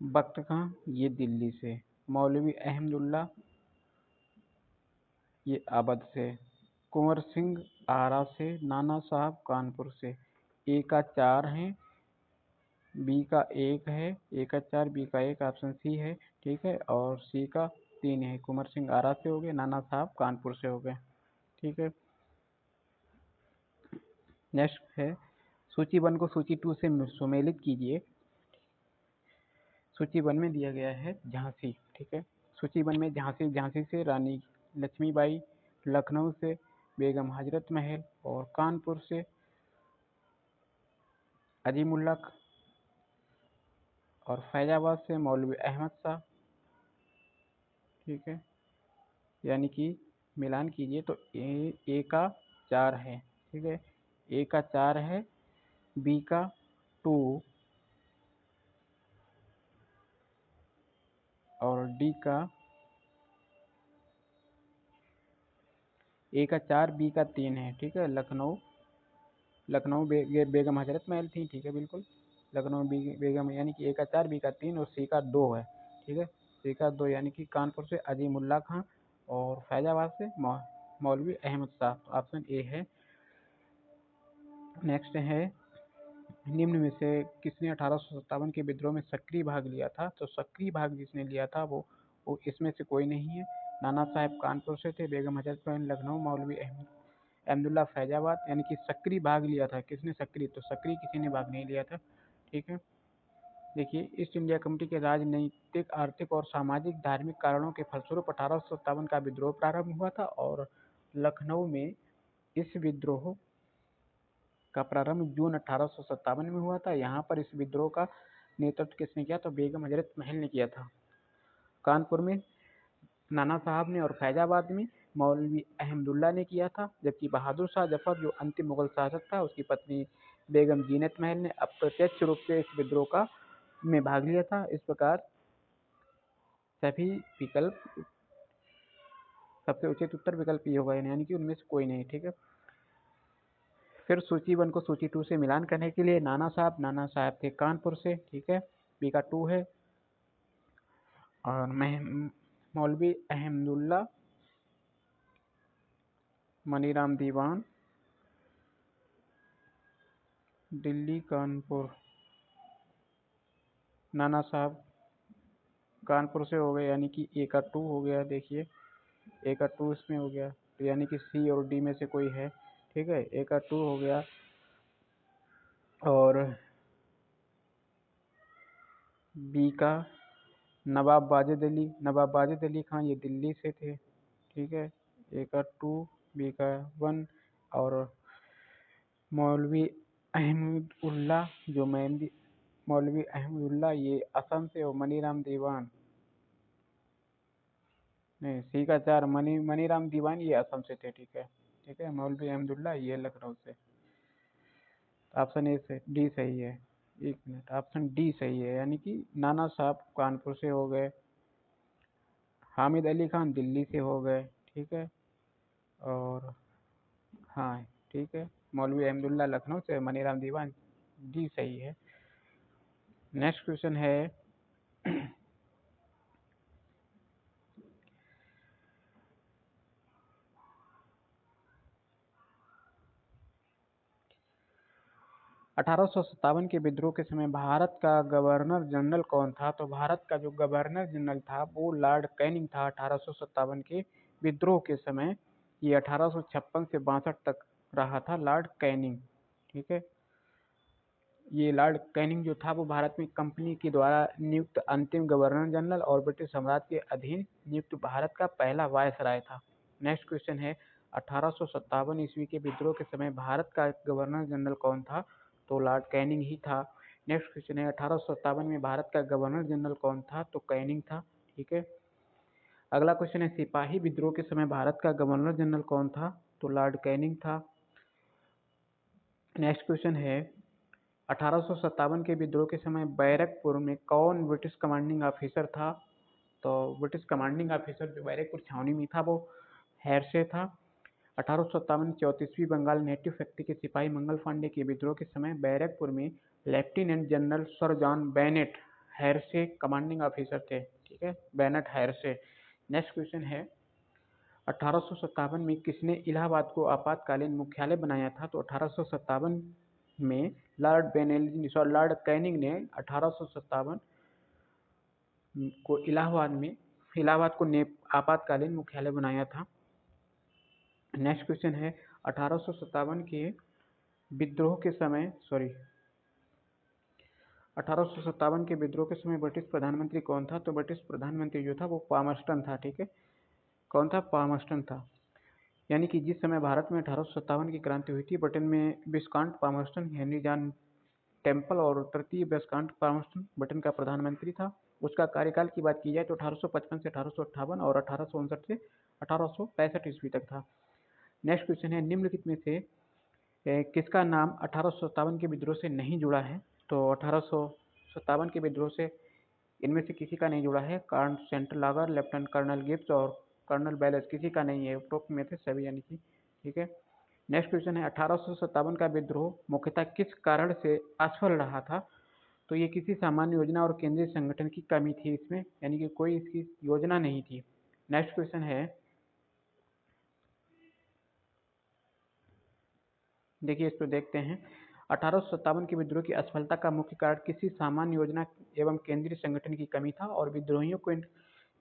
बख्त खां ये दिल्ली से, मौलवी अहमदुल्ला ये अवध से, कुंवर सिंह आरा से, नाना साहब कानपुर से। ए का 4 है, बी का 1 है, ए का 4, बी का 1, ऑप्शन सी है। ठीक है, और सी का 3 है, कुंवर सिंह आरा से हो गए, नाना साहब कानपुर से हो गए। ठीक है, नेक्स्ट है, सूची 1 को सूची 2 से सुमेलित कीजिए। सूची 1 में दिया गया है झांसी, ठीक है। सूची 1 में झांसी, झांसी से रानी लक्ष्मीबाई, लखनऊ से बेगम हजरत महल और कानपुर से अजीमुल्ला और फैजाबाद से मौलवी अहमद शाह, ठीक है। यानी कि मिलान कीजिए तो ए का 4 है, ठीक है। ए का 4 है, बी का 2 और डी का ए का 4 बी का 3 है, ठीक है। लखनऊ ये बेगम हजरत महल थी, ठीक है, बिल्कुल। लखनऊ बेगम यानी कि ए का 4 बी का 3 और सी का 2 है, ठीक है। सी का 2 यानी कि कानपुर से अजीमुल्ला खां और फैजाबाद से मौलवी अहमद शाह, तो ऑप्शन ए है। नेक्स्ट है, निम्न में से किसने 1857 के विद्रोह में सक्रिय भाग लिया था? तो सक्रिय भाग जिसने लिया था वो इसमें से कोई नहीं है। नाना साहब कानपुर से थे, बेगम हजरत महल लखनऊ, मौलवी अहमदुल्ला फैजाबाद। यानी कि सक्रिय भाग लिया था, किसने सक्रिय? तो सक्रिय किसी ने भाग नहीं लिया था, ठीक है। देखिए, ईस्ट इंडिया कंपनी के राजनीतिक, आर्थिक और सामाजिक धार्मिक कारणों के फलस्वरूप 1857 का विद्रोह प्रारंभ हुआ था और लखनऊ में इस विद्रोह का प्रारंभ जून 1857 में हुआ था। यहाँ पर इस विद्रोह का नेतृत्व किसने किया? तो बेगम हजरत महल ने किया था। कानपुर में नाना साहब ने और फैजाबाद में मौलवी अहमदुल्ला ने किया था, जबकि बहादुर शाह जफर जो अंतिम मुगल शासक था उसकी पत्नी बेगम जीनत महल ने अप्रत्यक्ष रूप से इस विद्रोह का में भाग लिया था। इस प्रकार सभी विकल्प, सबसे उचित उत्तर विकल्प ये होगा, यानी कि उनमें से कोई नहीं, ठीक है। फिर सूची 1 को सूची 2 से मिलान करने के लिए नाना साहब थे कानपुर से, ठीक है, बी का 2 है। और मौलवी अहमदुल्ला मनीराम दीवान दिल्ली कानपुर, नाना साहब कानपुर से हो गए, यानी कि ए का 2 हो गया। देखिए, ए का 2 इसमें हो गया, तो यानी कि सी और डी में से कोई है, ठीक है। ए का 2 हो गया और बी का नवाब वाजिद अली खान, ये दिल्ली से थे, ठीक है। ए का 2, बी का 1 और मौलवी अहमदुल्ला जो मौलवी अहमदुल्ला ये असम से, और मनीराम दीवान नहीं, सी का 4 मनीराम दीवान ये असम से थे, ठीक है, ठीक है। मौलवी अहमदुल्ला ये लखनऊ से। ऑप्शन ए से डी सही है। एक मिनट, ऑप्शन डी सही है, यानी कि नाना साहब कानपुर से हो गए, हामिद अली खान दिल्ली से हो गए, ठीक है। और हाँ, ठीक है, मौलवी अहमदुल्ला लखनऊ से, मनीराम दीवान, डी सही है। नेक्स्ट क्वेश्चन है, 1857 के विद्रोह के समय भारत का गवर्नर जनरल कौन था? तो भारत का जो गवर्नर जनरल था वो लॉर्ड कैनिंग था 1857 के विद्रोह के समय। ये 1856 से 62 तक रहा था लॉर्ड कैनिंग, ठीक है। ये लॉर्ड कैनिंग जो था वो भारत में कंपनी के द्वारा नियुक्त अंतिम गवर्नर जनरल और ब्रिटिश साम्राज्य के अधीन नियुक्त भारत का पहला वायसराय था। नेक्स्ट क्वेश्चन है, 1857 ईस्वी के विद्रोह के समय भारत का गवर्नर जनरल कौन था? तो लॉर्ड कैनिंग ही था। नेक्स्ट क्वेश्चन है, 1857 में भारत का गवर्नर जनरल कौन था? तो कैनिंग था, ठीक है। अगला क्वेश्चन है, सिपाही विद्रोह के समय भारत का गवर्नर जनरल कौन था? तो लॉर्ड कैनिंग था। नेक्स्ट क्वेश्चन है, 1857 के विद्रोह के समय बैरकपुर में कौन ब्रिटिश कमांडिंग ऑफिसर था? तो ब्रिटिश कमांडिंग ऑफिसर जो बैरकपुर छावनी में था वो हेरसे था। 1857 34वीं बंगाल नेटिव फैक्ट्री के सिपाही मंगल पांडे के विद्रोह के समय बैरकपुर में lieutenant general sir John Bennet Hearsey commanding officer थे, ठीक है, बेनेट हेरसे। नेक्स्ट क्वेश्चन है, 1857 में किसने इलाहाबाद को आपातकालीन मुख्यालय बनाया था? तो 1857 में लॉर्ड कैनिंग ने 1857 को इलाहाबाद को आपातकालीन मुख्यालय बनाया था। नेक्स्ट क्वेश्चन है, 1857 के विद्रोह के समय 1857 के विद्रोह के समय ब्रिटिश प्रधानमंत्री कौन था? तो ब्रिटिश प्रधानमंत्री जो था वो पामर्स्टन था। ठीक है, कौन था? पामर्स्टन था। यानी कि जिस समय भारत में 1857 की क्रांति हुई थी, ब्रिटेन में विस्काउंट पामर्स्टन, हेनरी जॉन टेम्पल और तृतीय विस्काउंट पामर्स्टन ब्रिटेन का प्रधानमंत्री था। उसका कार्यकाल की बात की जाए तो 1855 से 1858 और 1859 से 1865 ईस्वी तक था। नेक्स्ट क्वेश्चन है, निम्नलिखित में से किसका नाम 1857 के विद्रोह से नहीं जुड़ा है? तो 1857 के विद्रोह से इनमें से किसी का नहीं जुड़ा है। कार्ल सेंटरलागर, लेफ्टिनेंट कर्नल गिब्स और कर्नल बेलेस किसी का नहीं है। उपरोक्त में थे सभी, यानी कि ठीक है। नेक्स्ट क्वेश्चन है, 1857 का विद्रोह मुख्यतः किस कारण से असफल रहा था? तो ये किसी सामान्य योजना और केंद्रीय संगठन की कमी थी इसमें, यानी कि कोई इसकी योजना नहीं थी। नेक्स्ट क्वेश्चन है, देखिए इस पर देखते हैं। 1857 के विद्रोह की असफलता का मुख्य कारण किसी सामान्य योजना एवं केंद्रीय संगठन की कमी था और विद्रोहियों को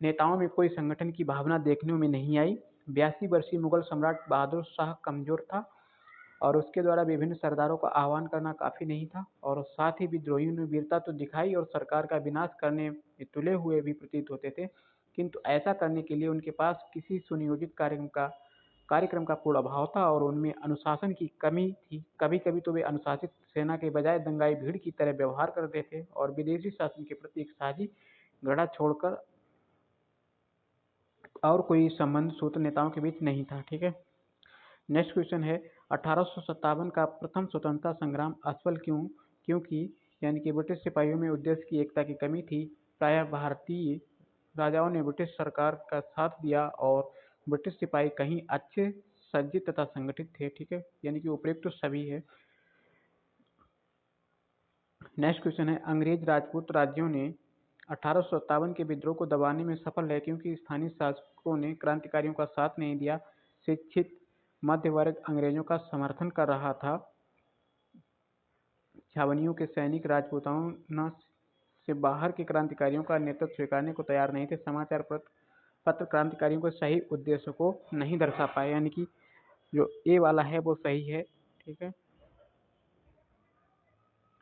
नेताओं में कोई संगठन की भावना देखने में नहीं आई। 82 वर्षीय मुगल सम्राट बहादुर शाह कमजोर था और उसके द्वारा विभिन्न सरदारों का आह्वान करना काफी नहीं था, और साथ ही विद्रोहियों ने वीरता तो दिखाई और सरकार का विनाश करने में तुले हुए भी प्रतीत होते थे, किंतु ऐसा करने के लिए उनके पास किसी सुनियोजित कार्यक्रम का पूर्ण अभाव था और उनमें अनुशासन की कमी थी। कभी कभी तो वे अनुशासित सेना के बजाय दंगाई भीड़ की तरह व्यवहार करते थे और विदेशी शासन के प्रति एक साझी गढ़ा छोड़कर और कोई संबंध सूत्र नेताओं के बीच नहीं था। ठीक है। नेक्स्ट क्वेश्चन है, 1857 का प्रथम स्वतंत्रता संग्राम असफल क्यों? क्योंकि यानी कि ब्रिटिश सिपाहियों में उद्देश्य की एकता की कमी थी। प्रायः भारतीय राजाओं ने ब्रिटिश सरकार का साथ दिया और ब्रिटिश सिपाही कहीं अच्छे सज्जित तथा संगठित थे। ठीक है, यानी कि उपयुक्त तो सभी है। नेक्स्ट क्वेश्चन है, अंग्रेज राजपूत राज्यों ने 1857 के विद्रोह को दबाने में सफल रहे क्योंकि स्थानीय शासकों ने क्रांतिकारियों का साथ नहीं दिया। शिक्षित मध्य वर्ग अंग्रेजों का समर्थन कर रहा था। छावनियों के सैनिक राजपूताना से बाहर के क्रांतिकारियों का नेतृत्व स्वीकारने को तैयार नहीं थे। समाचार पत्र क्रांतिकारियों के सही उद्देश्य को नहीं दर्शा पाए, यानी कि जो ए वाला है वो सही है। ठीक है,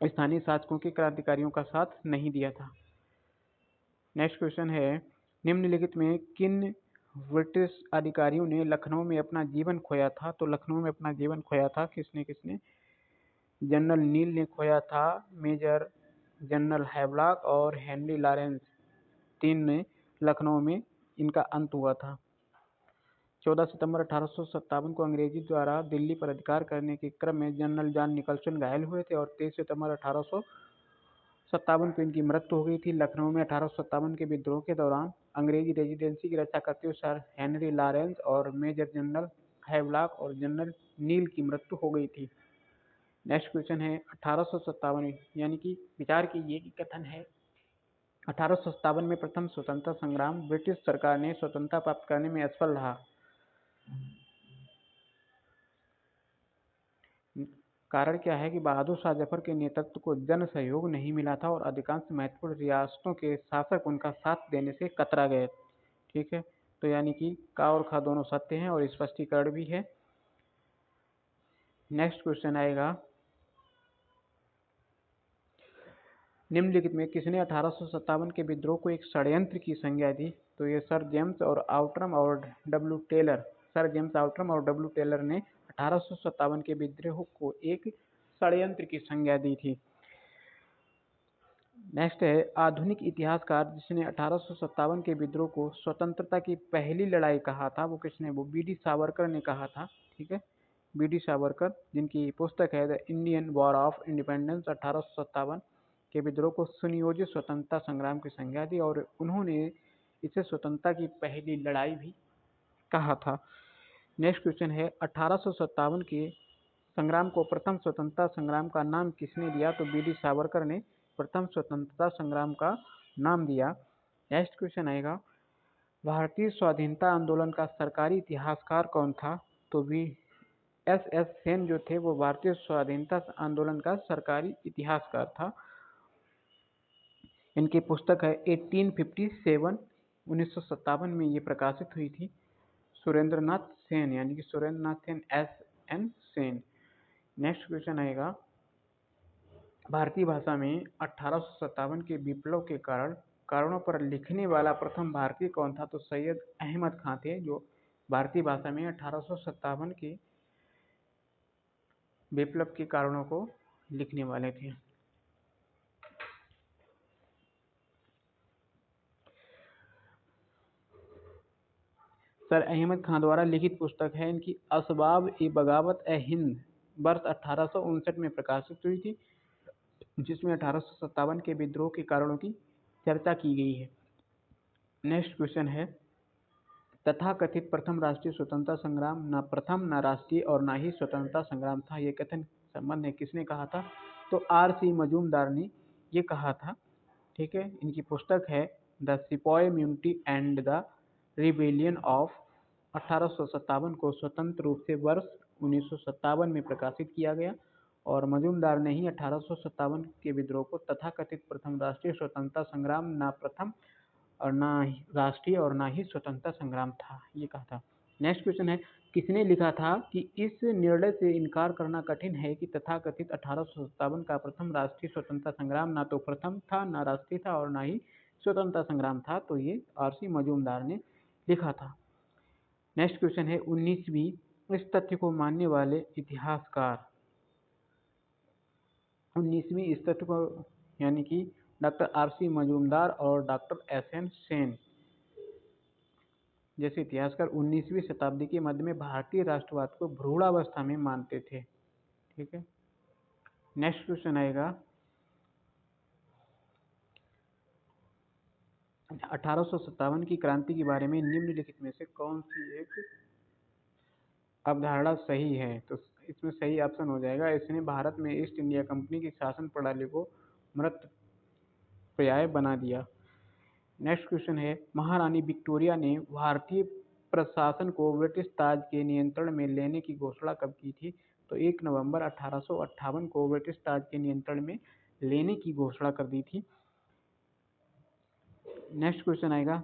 स्थानीय शासकों के क्रांतिकारियों का साथ नहीं दिया था। नेक्स्ट क्वेश्चन है, निम्नलिखित में किन ब्रिटिश अधिकारियों ने लखनऊ में अपना जीवन खोया था? तो लखनऊ में अपना जीवन खोया था किसने किसने? जनरल नील ने खोया था, मेजर जनरल हैवलॉक और हेनरी लॉरेंस, तीन ने लखनऊ में इनका अंत हुआ था। 14 सितंबर 1857 को अंग्रेजी द्वारा दिल्ली पर अधिकार करने के क्रम में जनरल जॉन निकलसन घायल हुए थे और 23 सितंबर 1857 को इनकी मृत्यु हो गई थी। लखनऊ में 1857 के विद्रोह के दौरान अंग्रेजी रेजिडेंसी की रक्षा करते हुए सर हेनरी लॉरेंस और मेजर जनरल हैवलॉक और जनरल नील की मृत्यु हो गई थी। नेक्स्ट क्वेश्चन है, 1857 यानी कि विचार कीजिए कि कथन है 1857 में प्रथम स्वतंत्रता संग्राम ब्रिटिश सरकार ने स्वतंत्रता प्राप्त करने में असफल रहा। कारण क्या है कि बहादुर शाह जफर के नेतृत्व को जन सहयोग नहीं मिला था और अधिकांश महत्वपूर्ण रियासतों के शासक उनका साथ देने से कतरा गए। ठीक है, तो यानी कि का और खा दोनों सत्य हैं और स्पष्टीकरण भी है। नेक्स्ट क्वेश्चन आएगा, निम्नलिखित में किसने 1857 के विद्रोह को एक षड्यंत्र की संज्ञा दी? तो ये सर जेम्स और आउट्रम और W Taylor, sir James Outram और डब्ल्यू टेलर ने 1857 के विद्रोह को एक षड्यंत्र की संज्ञा दी थी। नेक्स्ट है, आधुनिक इतिहासकार जिसने 1857 के विद्रोह को स्वतंत्रता की पहली लड़ाई कहा था वो किसने? वो बी.डी. सावरकर ने कहा था। ठीक है, बी.डी. सावरकर, जिनकी पुस्तक है the Indian war of independence, 1857 के विद्रोह को सुनियोजित स्वतंत्रता संग्राम की संज्ञा दी और उन्होंने इसे स्वतंत्रता की पहली लड़ाई भी कहा था। नेक्स्ट क्वेश्चन है, 1857 के संग्राम को प्रथम स्वतंत्रता संग्राम का नाम किसने दिया? तो बी.डी. सावरकर ने प्रथम स्वतंत्रता संग्राम का नाम दिया। नेक्स्ट क्वेश्चन आएगा, भारतीय स्वाधीनता आंदोलन का सरकारी इतिहासकार कौन था? तो भी एस सेन जो थे वो भारतीय स्वाधीनता आंदोलन का सरकारी इतिहासकार था। इनकी पुस्तक है 1857, 1957 में ये प्रकाशित हुई थी। सुरेंद्रनाथ सेन, यानी कि Surendranath Sen, S N Sen. Next question आएगा, भारतीय भाषा में 1857 के विप्लव के कारणों पर लिखने वाला प्रथम भारतीय कौन था? तो सैयद अहमद खां थे, जो भारतीय भाषा में 1857 के विप्लव के कारणों को लिखने वाले थे। सर अहमद खां द्वारा लिखित पुस्तक है इनकी असबाब-ए-बगावत-ए-हिंद, वर्ष 1859 में प्रकाशित हुई थी, जिसमें 1857 के विद्रोह के कारणों की चर्चा की गई है। नेक्स्ट क्वेश्चन है, तथाकथित प्रथम राष्ट्रीय स्वतंत्रता संग्राम न प्रथम, न राष्ट्रीय और न ही स्वतंत्रता संग्राम था, ये कथन संबंध है किसने कहा था? तो R.C. मजूमदार ने ये कहा था। ठीक है, इनकी पुस्तक है the sepoy mutiny and the rebellion of, 1857 को स्वतंत्र रूप से वर्ष 1957 में प्रकाशित किया गया, और मजूमदार ने ही 1857 के विद्रोह को तथाकथित प्रथम राष्ट्रीय स्वतंत्रता संग्राम न प्रथम और न राष्ट्रीय और न ही स्वतंत्रता संग्राम था, ये कहा था। नेक्स्ट क्वेश्चन है, किसने लिखा था कि इस निर्णय से इनकार करना कठिन है कि तथाकथित 1857 का प्रथम राष्ट्रीय स्वतंत्रता संग्राम न तो प्रथम था, न राष्ट्रीय था और न ही स्वतंत्रता संग्राम था? तो ये R.C. मजूमदार ने लिखा था। नेक्स्ट क्वेश्चन है, 19वीं, इस तथ्य को मानने वाले इतिहासकार, 19वीं इस तथ्य को, यानी कि डॉक्टर R.C. मजूमदार और डॉक्टर S.N. सेन जैसे इतिहासकार 19वीं शताब्दी के मध्य में भारतीय राष्ट्रवाद को भ्रूणावस्था में मानते थे। ठीक है, नेक्स्ट क्वेश्चन आएगा, 1857 की क्रांति के बारे में निम्नलिखित में से कौन सी एक अवधारणा सही है? तो इसमें सही ऑप्शन हो जाएगा, इसने भारत में ईस्ट इंडिया कंपनी की शासन प्रणाली को मृत पर्याय बना दिया। नेक्स्ट क्वेश्चन है, महारानी विक्टोरिया ने भारतीय प्रशासन को ब्रिटिश ताज के नियंत्रण में लेने की घोषणा कब की थी? तो 1 नवंबर 1858 को ब्रिटिश ताज के नियंत्रण में लेने की घोषणा कर दी थी। नेक्स्ट क्वेश्चन आएगा,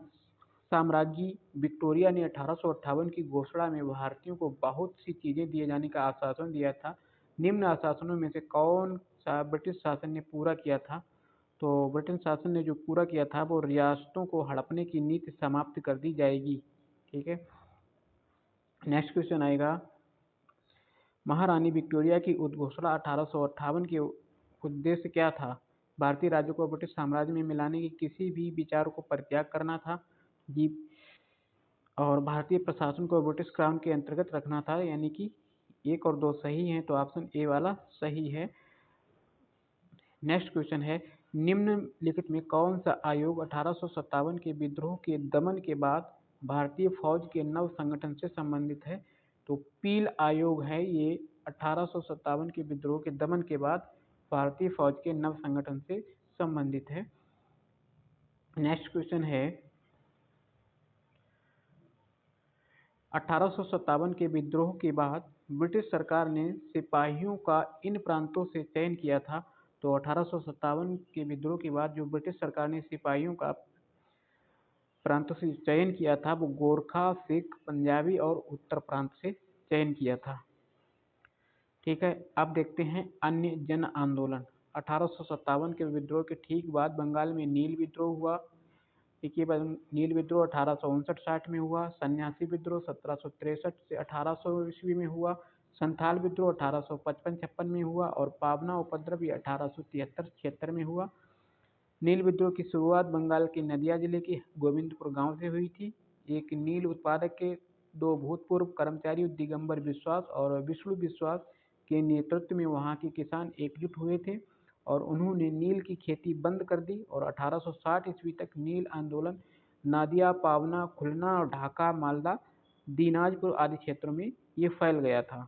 साम्राज्ञी विक्टोरिया ने 1858 की घोषणा में भारतीयों को बहुत सी चीजें दिए जाने का आश्वासन दिया था, निम्न आश्वासनों में से कौन सा ब्रिटिश शासन ने पूरा किया था? तो ब्रिटिश शासन ने जो पूरा किया था वो रियासतों को हड़पने की नीति समाप्त कर दी जाएगी। ठीक है, नेक्स्ट क्वेश्चन आएगा, महारानी विक्टोरिया की उद्घोषणा 1858 के उद्देश्य क्या था? भारतीय राज्यों को ब्रिटिश साम्राज्य में मिलाने के किसी भी विचार को परित्याग करना था जी, और भारतीय प्रशासन को ब्रिटिश क्राउन के अंतर्गत रखना था, यानी कि 1 और 2 सही हैं, तो ऑप्शन ए वाला सही है। नेक्स्ट क्वेश्चन है, निम्नलिखित में कौन सा आयोग 1857 के विद्रोह के दमन के बाद भारतीय फौज के नव संगठन से संबंधित है? तो पील आयोग है ये, 1857 के विद्रोह के दमन के बाद भारतीय फौज के नव संगठन से संबंधित है। नेक्स्ट क्वेश्चन है, 1857 के विद्रोह के बाद ब्रिटिश सरकार ने सिपाहियों का इन प्रांतों से चयन किया था। तो 1857 के विद्रोह के बाद जो ब्रिटिश सरकार ने सिपाहियों का प्रांतों से चयन किया था वो गोरखा, सिख, पंजाबी और उत्तर प्रांत से चयन किया था। ठीक है, अब देखते हैं अन्य जन आंदोलन। 1857 के विद्रोह के ठीक बाद बंगाल में नील विद्रोह हुआ। देखिए, नील विद्रोह 1859-60 में हुआ। सन्यासी विद्रोह 1763 से 1800 ईस्वी में हुआ। संथाल विद्रोह 1855-56 में हुआ और पाबना उपद्रव ये 1873-76 में हुआ। नील विद्रोह की शुरुआत बंगाल के नदिया जिले के गोविंदपुर गांव से हुई थी। एक नील उत्पादक के 2 भूतपूर्व कर्मचारी दिगंबर विश्वास और विष्णु विश्वास के नेतृत्व में वहां के किसान एकजुट हुए थे और उन्होंने नील की खेती बंद कर दी और 1860 ईस्वी तक नील आंदोलन नादिया, पावना, खुलना और ढाका, मालदा, दीनाजपुर आदि क्षेत्रों में ये फैल गया था।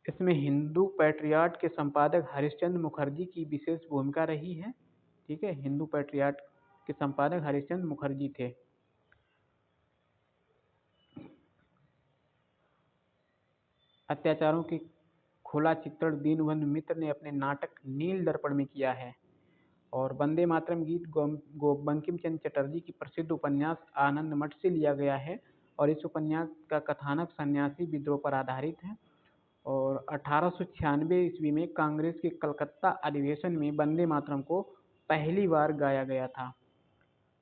इसमें हिंदू पैट्रियाट के संपादक हरिश्चंद्र मुखर्जी की विशेष भूमिका रही है। ठीक है, हिंदू पैट्रियाट के संपादक हरिश्चंद्र मुखर्जी थे। अत्याचारों के खुला चित्रण दीनबंधु मित्र ने अपने नाटक नील दर्पण में किया है। और वंदे मातरम गीत बंकिम चंद्र चटर्जी की प्रसिद्ध उपन्यास आनंद मठ से लिया गया है और इस उपन्यास का कथानक सन्यासी विद्रोह पर आधारित है। और 1896 ईस्वी में कांग्रेस के कलकत्ता अधिवेशन में वंदे मातरम को पहली बार गाया गया था।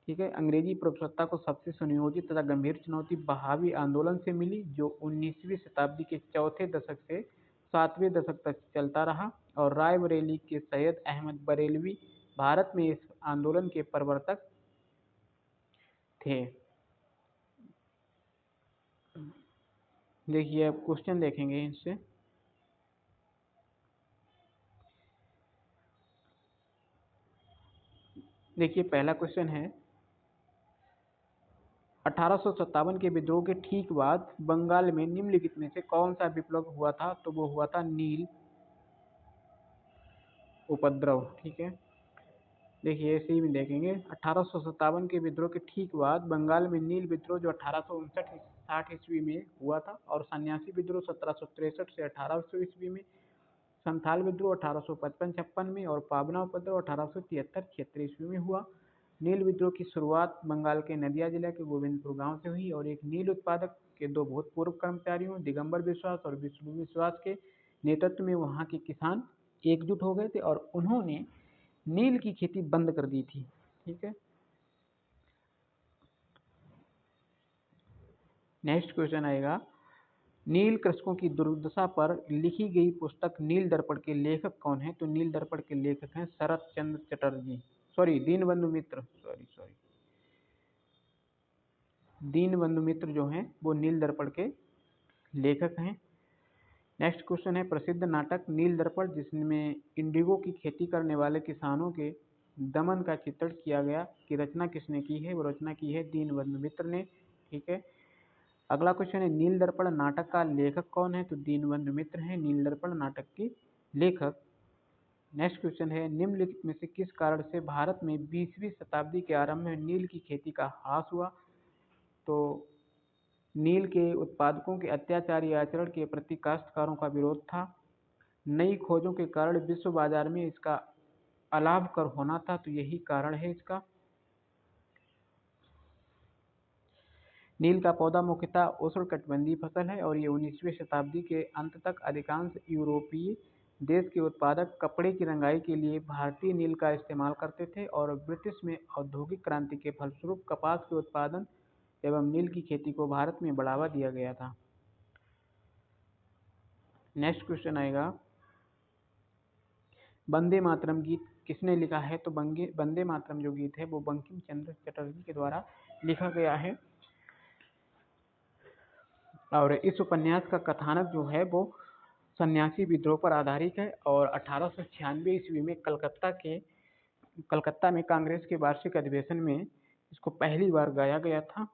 ठीक है। अंग्रेजी प्रभुसत्ता को सबसे सुनियोजित तथा गंभीर चुनौती बहावी आंदोलन से मिली, जो 19वीं शताब्दी के चौथे दशक से 7वें दशक तक चलता रहा। और रायबरेली के सैयद अहमद बरेलवी भारत में इस आंदोलन के प्रवर्तक थे। देखिए अब क्वेश्चन देखेंगे इससे। देखिए पहला क्वेश्चन है, 1857 के विद्रोह के ठीक बाद बंगाल में निम्नलिखित में से कौन सा विप्लव हुआ था? तो वो हुआ था नील उपद्रव। ठीक है। देखिए इसी में देखेंगे, 1857 के विद्रोह के ठीक बाद बंगाल में नील विद्रोह जो 1859-60 ईस्वी में हुआ था, और सन्यासी विद्रोह 1763 से 1800 ईस्वी में, संथाल विद्रोह 1855-56 में, और पाबना उपद्रव 1873-76 ईस्वी में हुआ। नील विद्रोह की शुरुआत बंगाल के नदिया जिला के गोविंदपुर गांव से हुई, और एक नील उत्पादक के दो भूतपूर्व कर्मचारियों दिगंबर विश्वास और विष्णु विश्वास के नेतृत्व में वहां के किसान एकजुट हो गए थे और उन्होंने नील की खेती बंद कर दी थी। ठीक है। नेक्स्ट क्वेश्चन आएगा, नील कृषकों की दुर्दशा पर लिखी गई पुस्तक नील दर्पण के लेखक कौन है? तो नील दर्पण के लेखक हैं शरत चंद्र चटर्जी, दीनबंधु मित्र, दीनबंधु मित्र जो हैं वो नील दर्पण के लेखक हैं। नेक्स्ट क्वेश्चन है, प्रसिद्ध नाटक नील दर्पण जिसमें इंडिगो की खेती करने वाले किसानों के दमन का चित्रण किया गया, की रचना किसने की है? वो रचना की है दीनबंधु मित्र ने। ठीक है। अगला क्वेश्चन है, नील दर्पण नाटक का लेखक कौन है? तो दीनबंधु मित्र हैं नील दर्पण नाटक के लेखक। नेक्स्ट क्वेश्चन है, निम्नलिखित में से किस कारण से भारत में 20वीं शताब्दी के आरंभ में नील की खेती का ह्रास हुआ? तो नील के उत्पादकों के अत्याचारी आचरण के प्रति काश्तकारों का विरोध था। नई खोजों के कारण विश्व बाजार में इसका अलाभ कर होना था, तो यही कारण है इसका। नील का पौधा मुख्यतः उष्णकटिबंधीय फसल है, और ये 19वीं शताब्दी के अंत तक अधिकांश यूरोपीय देश के उत्पादक कपड़े की रंगाई के लिए भारतीय नील का इस्तेमाल करते थे, और ब्रिटिश में औद्योगिक क्रांति के फलस्वरूप कपास के उत्पादन एवं नील की खेती को भारत में बढ़ावा दिया गया था। नेक्स्ट क्वेश्चन आएगा, वंदे मातरम गीत किसने लिखा है? तो वंदे मातरम जो गीत है वो बंकिम चंद्र चटर्जी के द्वारा लिखा गया है। और इस उपन्यास का कथानक जो है वो सन्यासी विद्रोह पर आधारित है, और 1896 ईस्वी में कलकत्ता में कांग्रेस के वार्षिक अधिवेशन में इसको पहली बार गाया गया था।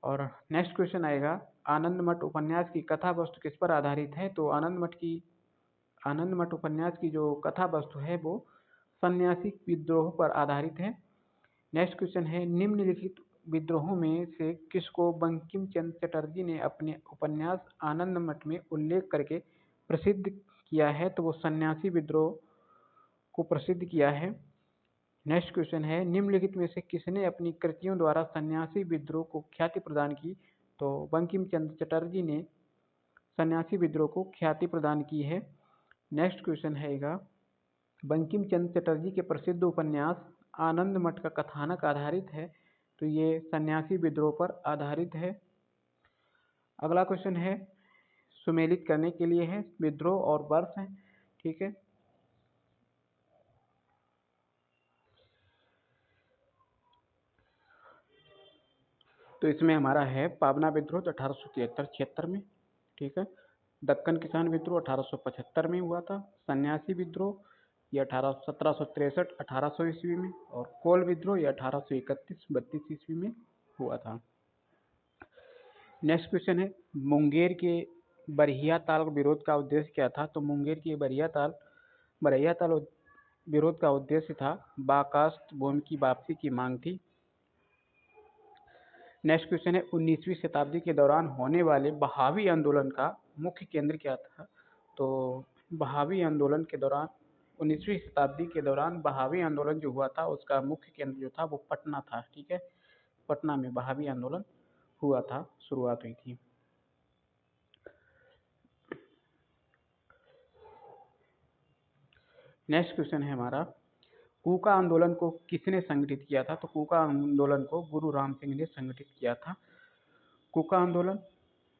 और नेक्स्ट क्वेश्चन आएगा, आनंद मठ उपन्यास की कथा वस्तु किस पर आधारित है? तो आनंद मठ उपन्यास की जो कथा वस्तु है वो सन्यासी विद्रोह पर आधारित है। नेक्स्ट क्वेश्चन है, निम्नलिखित विद्रोहों में से किसको बंकिम चंद्र चटर्जी ने अपने उपन्यास आनंद मठ में उल्लेख करके प्रसिद्ध किया है? तो वो सन्यासी विद्रोह को प्रसिद्ध किया है। नेक्स्ट क्वेश्चन है, निम्नलिखित में से किसने अपनी कृतियों द्वारा सन्यासी विद्रोह को ख्याति प्रदान की? तो बंकिम चंद्र चटर्जी ने सन्यासी विद्रोह को ख्याति प्रदान की है। नेक्स्ट क्वेश्चन है, बंकिम चंद्र चटर्जी के प्रसिद्ध उपन्यास आनंद मठ का कथानक आधारित है, तो ये सन्यासी विद्रोह पर आधारित है। अगला क्वेश्चन है, सुमेलित करने के लिए है, विद्रोह और वर्ष है। ठीक है। तो इसमें हमारा है पाबना विद्रोह जो 1873-76 में। ठीक है। दक्कन किसान विद्रोह 1875 में हुआ था। सन्यासी विद्रोह ये 1763-1800 ईस्वी में, और कोल विद्रोह ये 1831-32 ईस्वी में हुआ था। नेक्स्ट क्वेश्चन है, मुंगेर के बरहिया ताल विरोध का उद्देश्य क्या था? तो मुंगेर के बरहिया ताल विरोध का उद्देश्य था बाकास्त भूमि की वापसी की मांग थी। नेक्स्ट क्वेश्चन है, 19वीं शताब्दी के दौरान होने वाले बहावी आंदोलन का मुख्य केंद्र क्या था? तो बहावी आंदोलन के दौरान 19वीं शताब्दी के दौरान बहावी आंदोलन जो हुआ था उसका मुख्य केंद्र जो था वो पटना था। ठीक है। पटना में बहावी आंदोलन हुआ था, शुरुआत हुई थी। नेक्स्ट क्वेश्चन है हमारा, कूका आंदोलन को किसने संगठित किया था? तो कूका आंदोलन को गुरु राम सिंह ने संगठित किया था। कूका आंदोलन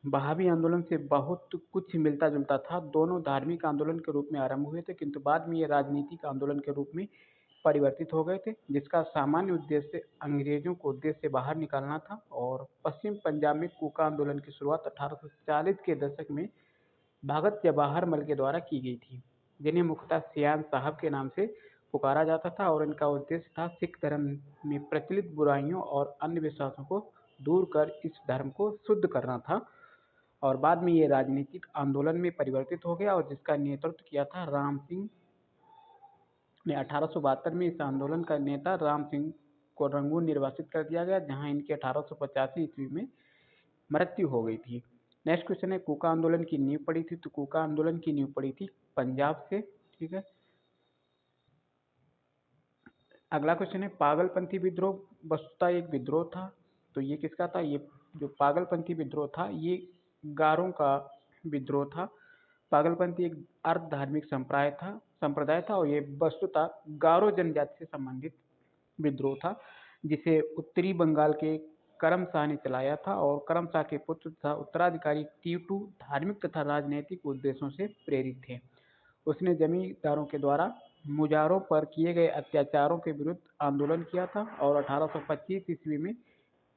बहावी आंदोलन से बहुत कुछ मिलता जुलता था। दोनों धार्मिक आंदोलन के रूप में आरंभ हुए थे, किंतु बाद में ये राजनीतिक आंदोलन के रूप में परिवर्तित हो गए थे, जिसका सामान्य उद्देश्य अंग्रेजों को देश से बाहर निकालना था। और पश्चिम पंजाब में कूका आंदोलन की शुरुआत 1840 के दशक में भगत जवाहर मल के द्वारा की गई थी, जिन्हें मुख्यतः सियान साहब के नाम से पुकारा जाता था। और इनका उद्देश्य था सिख धर्म में प्रचलित बुराइयों और अन्य विश्वासों को दूर कर इस धर्म को शुद्ध करना था। और बाद में ये राजनीतिक आंदोलन में परिवर्तित हो गया, और जिसका नेतृत्व किया था राम सिंह ने। 1872 में इस आंदोलन का नेता राम सिंह को रंगून निर्वासित कर दिया गया, जहां इनकी 1885 ईस्वी में मृत्यु हो गई थी। नेक्स्ट क्वेश्चन है, कूका आंदोलन की नींव पड़ी थी? तो कूका आंदोलन की नींव पड़ी थी पंजाब से। ठीक है, अगला क्वेश्चन है, पागलपंथी विद्रोह वस्तुतः एक विद्रोह था। तो ये किसका था? ये जो पागलपंथी विद्रोह था ये गारों का विद्रोह था। पागलपंथी एक अर्ध धार्मिक संप्रदाय था और ये वस्तुतः गारो जनजाति से संबंधित विद्रोह था, जिसे उत्तरी बंगाल के करम शाह ने चलाया था। और करम शाह के पुत्र तथा उत्तराधिकारी टीटू धार्मिक तथा राजनैतिक उद्देश्यों से प्रेरित थे। उसने जमींदारों के द्वारा मुजारों पर किए गए अत्याचारों के विरुद्ध आंदोलन किया था। और 1825 ईस्वी में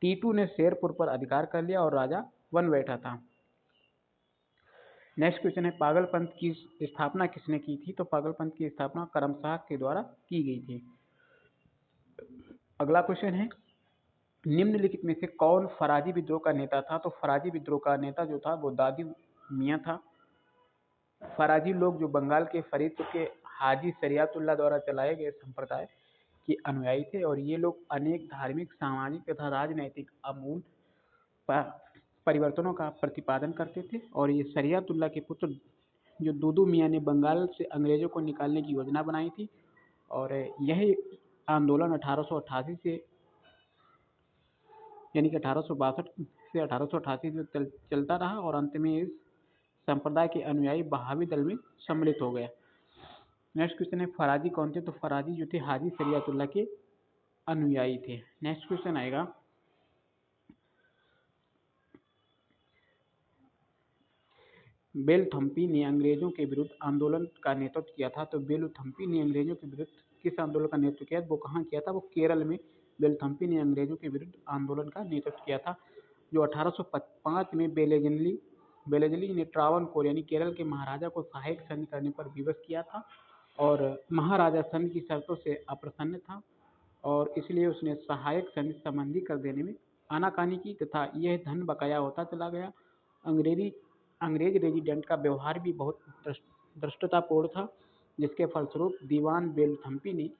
टीटू ने शेरपुर पर अधिकार कर लिया और राजा बन बैठा था। नेक्स्ट क्वेश्चन है, पागलपंथ की स्थापना किसने की थी? तो पागलपंथ की स्थापना करम शाह के द्वारा की गई थी। अगला क्वेश्चन है, निम्नलिखित में से कौन फराजी विद्रोह का नेता था? तो फराजी विद्रोह का नेता जो था वो दादी मियाँ था। फराजी लोग जो बंगाल के फरीदपुर के हाजी शरियतुल्लाह द्वारा चलाए गए संप्रदाय के अनुयायी थे, और ये लोग अनेक धार्मिक, सामाजिक तथा राजनैतिक आमूल परिवर्तनों का प्रतिपादन करते थे। और ये शरियतुल्लाह के पुत्र जो दूदू मियाँ ने बंगाल से अंग्रेजों को निकालने की योजना बनाई थी। और यही आंदोलन 1888 से यानी कि 1862 से 1888 तक चलता रहा, और अंत में इस संप्रदाय के अनुयायी बहावी दल में सम्मिलित हो गए। नेक्स्ट क्वेश्चन है, फराजी कौन थे? तो फराजी जो थे हाजी शरियतुल्लाह के अनुयायी थे। नेक्स्ट क्वेश्चन आएगा, बेलथम्पी ने अंग्रेजों के विरुद्ध आंदोलन का नेतृत्व किया था। तो बेलथम्पी ने अंग्रेजों के विरुद्ध किस आंदोलन का नेतृत्व किया? वो कहाँ किया था? वो केरल में बेलथम्पी ने अंग्रेजों के विरुद्ध आंदोलन का नेतृत्व किया था, जो 1805 में बेलेजली ने ट्रावनकोर यानी केरल के महाराजा को सहायक संधि करने पर विवश किया था। और महाराजा संधि की शर्तों से अप्रसन्न था, और इसलिए उसने सहायक संधि संबंधी कर देने में आनाकानी की, तथा यह धन बकाया होता चला गया। अंग्रेज रेजिडेंट का व्यवहार भी बहुत धृष्टतापूर्ण था, जिसके फलस्वरूप दीवान बेलथम्पी ने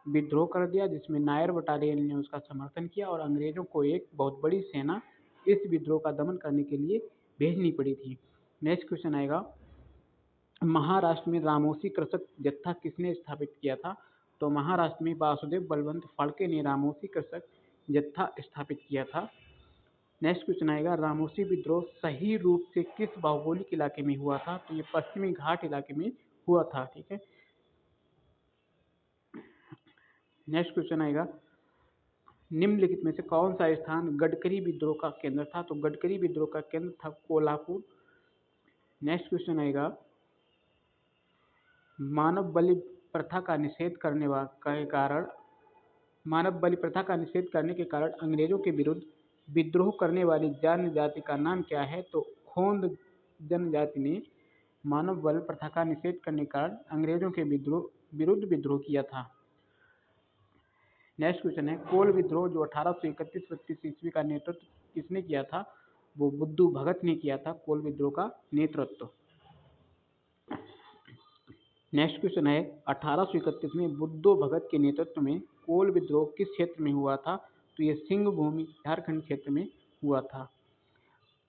विद्रोह कर दिया, जिसमें नायर बटालियन ने उसका समर्थन किया, और अंग्रेजों को एक बहुत बड़ी सेना इस विद्रोह का दमन करने के लिए भेजनी पड़ी थी। नेक्स्ट क्वेश्चन आएगा, महाराष्ट्र में रामोसी कृषक जत्था किसने स्थापित किया था? तो महाराष्ट्र में वासुदेव बलवंत फाल्के ने रामोसी कृषक जत्था स्थापित किया था। नेक्स्ट क्वेश्चन आएगा, रामोसी विद्रोह सही रूप से किस भौगोलिक इलाके में हुआ था? तो ये पश्चिमी घाट इलाके में हुआ था। ठीक है, नेक्स्ट क्वेश्चन आएगा, निम्नलिखित में से कौन सा स्थान गडकरी विद्रोह का केंद्र था? तो गडकरी विद्रोह का केंद्र था कोल्हापुर। नेक्स्ट क्वेश्चन आएगा, मानव बलि प्रथा का निषेध करने के कारण अंग्रेजों के विरुद्ध विद्रोह करने वाली जनजाति का नाम क्या है? तो खोंद जनजाति ने मानव बल प्रथा का निषेध करने के कारण अंग्रेजों के विरुद्ध विद्रोह किया था। नेक्स्ट क्वेश्चन है, कोल विद्रोह जो 1831-32 ईस्वी का नेतृत्व किसने किया था? वो बुद्धू भगत ने किया था कोल विद्रोह का नेतृत्व। नेक्स्ट क्वेश्चन है, 1831 में बुद्धू भगत के नेतृत्व में कोल विद्रोह किस क्षेत्र में हुआ था? तो ये सिंह भूमि झारखंड क्षेत्र में हुआ था।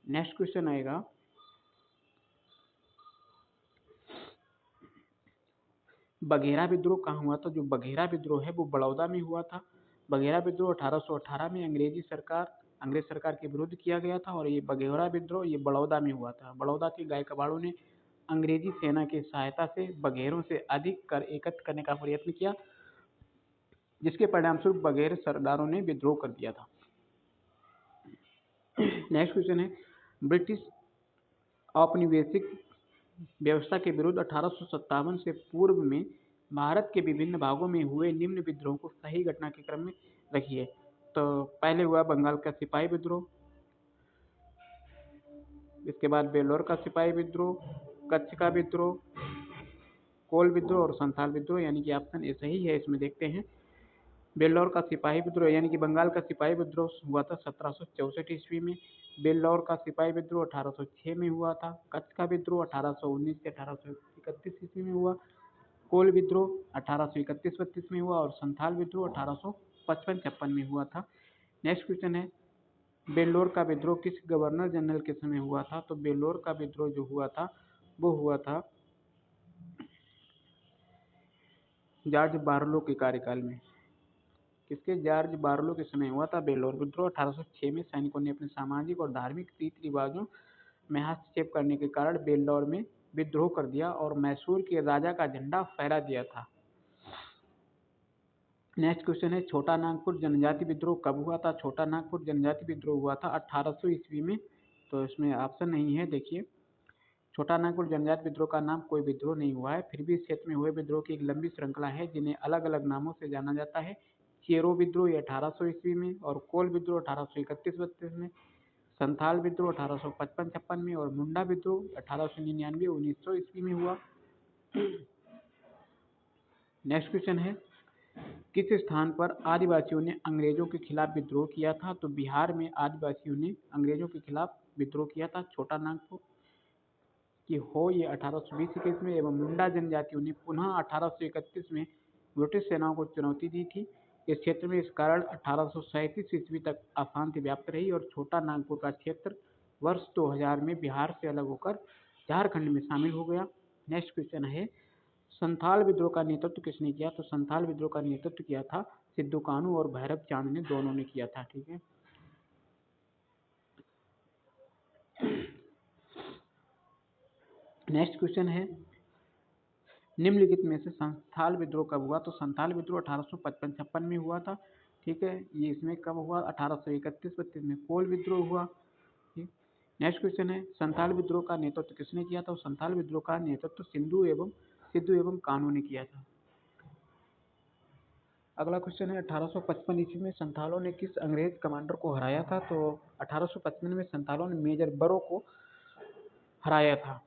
नेक्स्ट क्वेश्चन आएगा, बघेरा विद्रोह कहाँ हुआ था? जो बघेरा विद्रोह है वो बड़ौदा में हुआ था। बघेरा विद्रोह 1818 में अंग्रेजी सरकार अंग्रेज सरकार के विरुद्ध किया गया था। और ये बघेवरा विद्रोह ये बड़ौदा में हुआ था। बड़ौदा के गायकवाड़ों ने अंग्रेजी सेना की सहायता से बघेरों से अधिक कर एकत्र करने का प्रयत्न किया, जिसके परिणामस्वरूप बघेर सरदारों ने विद्रोह कर दिया था। नेक्स्ट क्वेश्चन है, ब्रिटिश औपनिवेशिक व्यवस्था के विरुद्ध 1857 से पूर्व में भारत के विभिन्न भागों में हुए निम्न विद्रोह को सही घटना के क्रम में रखिए। तो पहले हुआ बंगाल का सिपाही विद्रोह, इसके बाद बेलोर का सिपाही विद्रोह, कच्छ का विद्रोह, कोल विद्रोह और संथाल विद्रोह, यानी कि ऑप्शन ए सही है। इसमें देखते हैं, बेल्लौर का सिपाही विद्रोह यानी कि बंगाल का सिपाही विद्रोह हुआ था 1764 ईस्वी में। बेल्लौर का सिपाही विद्रोह 1806 में हुआ था। कच्छ का विद्रोह 1819 से 1831 ईस्वी में हुआ। कोल विद्रोह 1831-32 में हुआ और संथाल विद्रोह 1855-56 में हुआ था। नेक्स्ट क्वेश्चन है, बेल्लौर का विद्रोह किस गवर्नर जनरल के समय हुआ था? तो बेल्लौर का विद्रोह जो हुआ था वो हुआ था जॉर्ज बार्लो के कार्यकाल में। किसके? जॉर्ज बार्लो के समय हुआ था बेल्लौर विद्रोह। 1806 में सैनिकों ने अपने सामाजिक और धार्मिक रीति रिवाजों में हस्तक्षेप करने के कारण बेल्लौर में विद्रोह कर दिया और मैसूर के राजा का झंडा फहरा दिया था। नेक्स्ट क्वेश्चन है, छोटा नागपुर जनजाति विद्रोह कब हुआ था? छोटा नागपुर जनजाति विद्रोह हुआ था 1800 ईस्वी में। तो इसमें ऑप्शन नहीं है। देखिए, छोटा नागपुर जनजाति विद्रोह का नाम कोई विद्रोह नहीं हुआ है, फिर भी इस क्षेत्र में हुए विद्रोह की एक लंबी श्रृंखला है जिन्हें अलग अलग नामों से जाना जाता है। चेरो विद्रोह 1800 ईस्वी में, और कोल विद्रोह 1831-32 में, संथाल विद्रोह 1855-56 में और मुंडा विद्रोह 1899-1900 ईस्वी में हुआ। नेक्स्ट क्वेश्चन है, किस स्थान पर आदिवासियों ने अंग्रेजों के खिलाफ विद्रोह किया था? तो बिहार में आदिवासियों ने अंग्रेजों के खिलाफ विद्रोह किया था। छोटा नागपुर की हो ये 1820-21 में, एवं मुंडा जनजातियों ने पुनः 1831 में ब्रिटिश सेनाओं को चुनौती दी थी। इस क्षेत्र में इस कारण 1837 ईस्वी तक अशांति व्याप्त रही और छोटा नागपुर का क्षेत्र वर्ष 2000 में बिहार से अलग होकर झारखंड में शामिल हो गया। नेक्स्ट क्वेश्चन है, संथाल विद्रोह का नेतृत्व किसने किया? तो संथाल विद्रोह का नेतृत्व किया था सिद्धू कानू और भैरव चांद ने, दोनों ने किया था। ठीक है। नेक्स्ट क्वेश्चन है, निम्नलिखित में से संथाल विद्रोह कब हुआ? तो संथाल विद्रोह 1855-56 में हुआ था। ठीक है, ये इसमें कब हुआ? 1831-32 में कोल विद्रोह हुआ। ठीक। नेक्स्ट क्वेश्चन है, संथाल विद्रोह का नेतृत्व किसने किया था? संथाल विद्रोह का नेतृत्व सिद्धू एवं कानू ने किया था। अगला क्वेश्चन है, 1855 ईस्वी में संथालों ने किस अंग्रेज कमांडर को हराया था? तो 1855 में संथालों ने मेजर बरो को हराया था।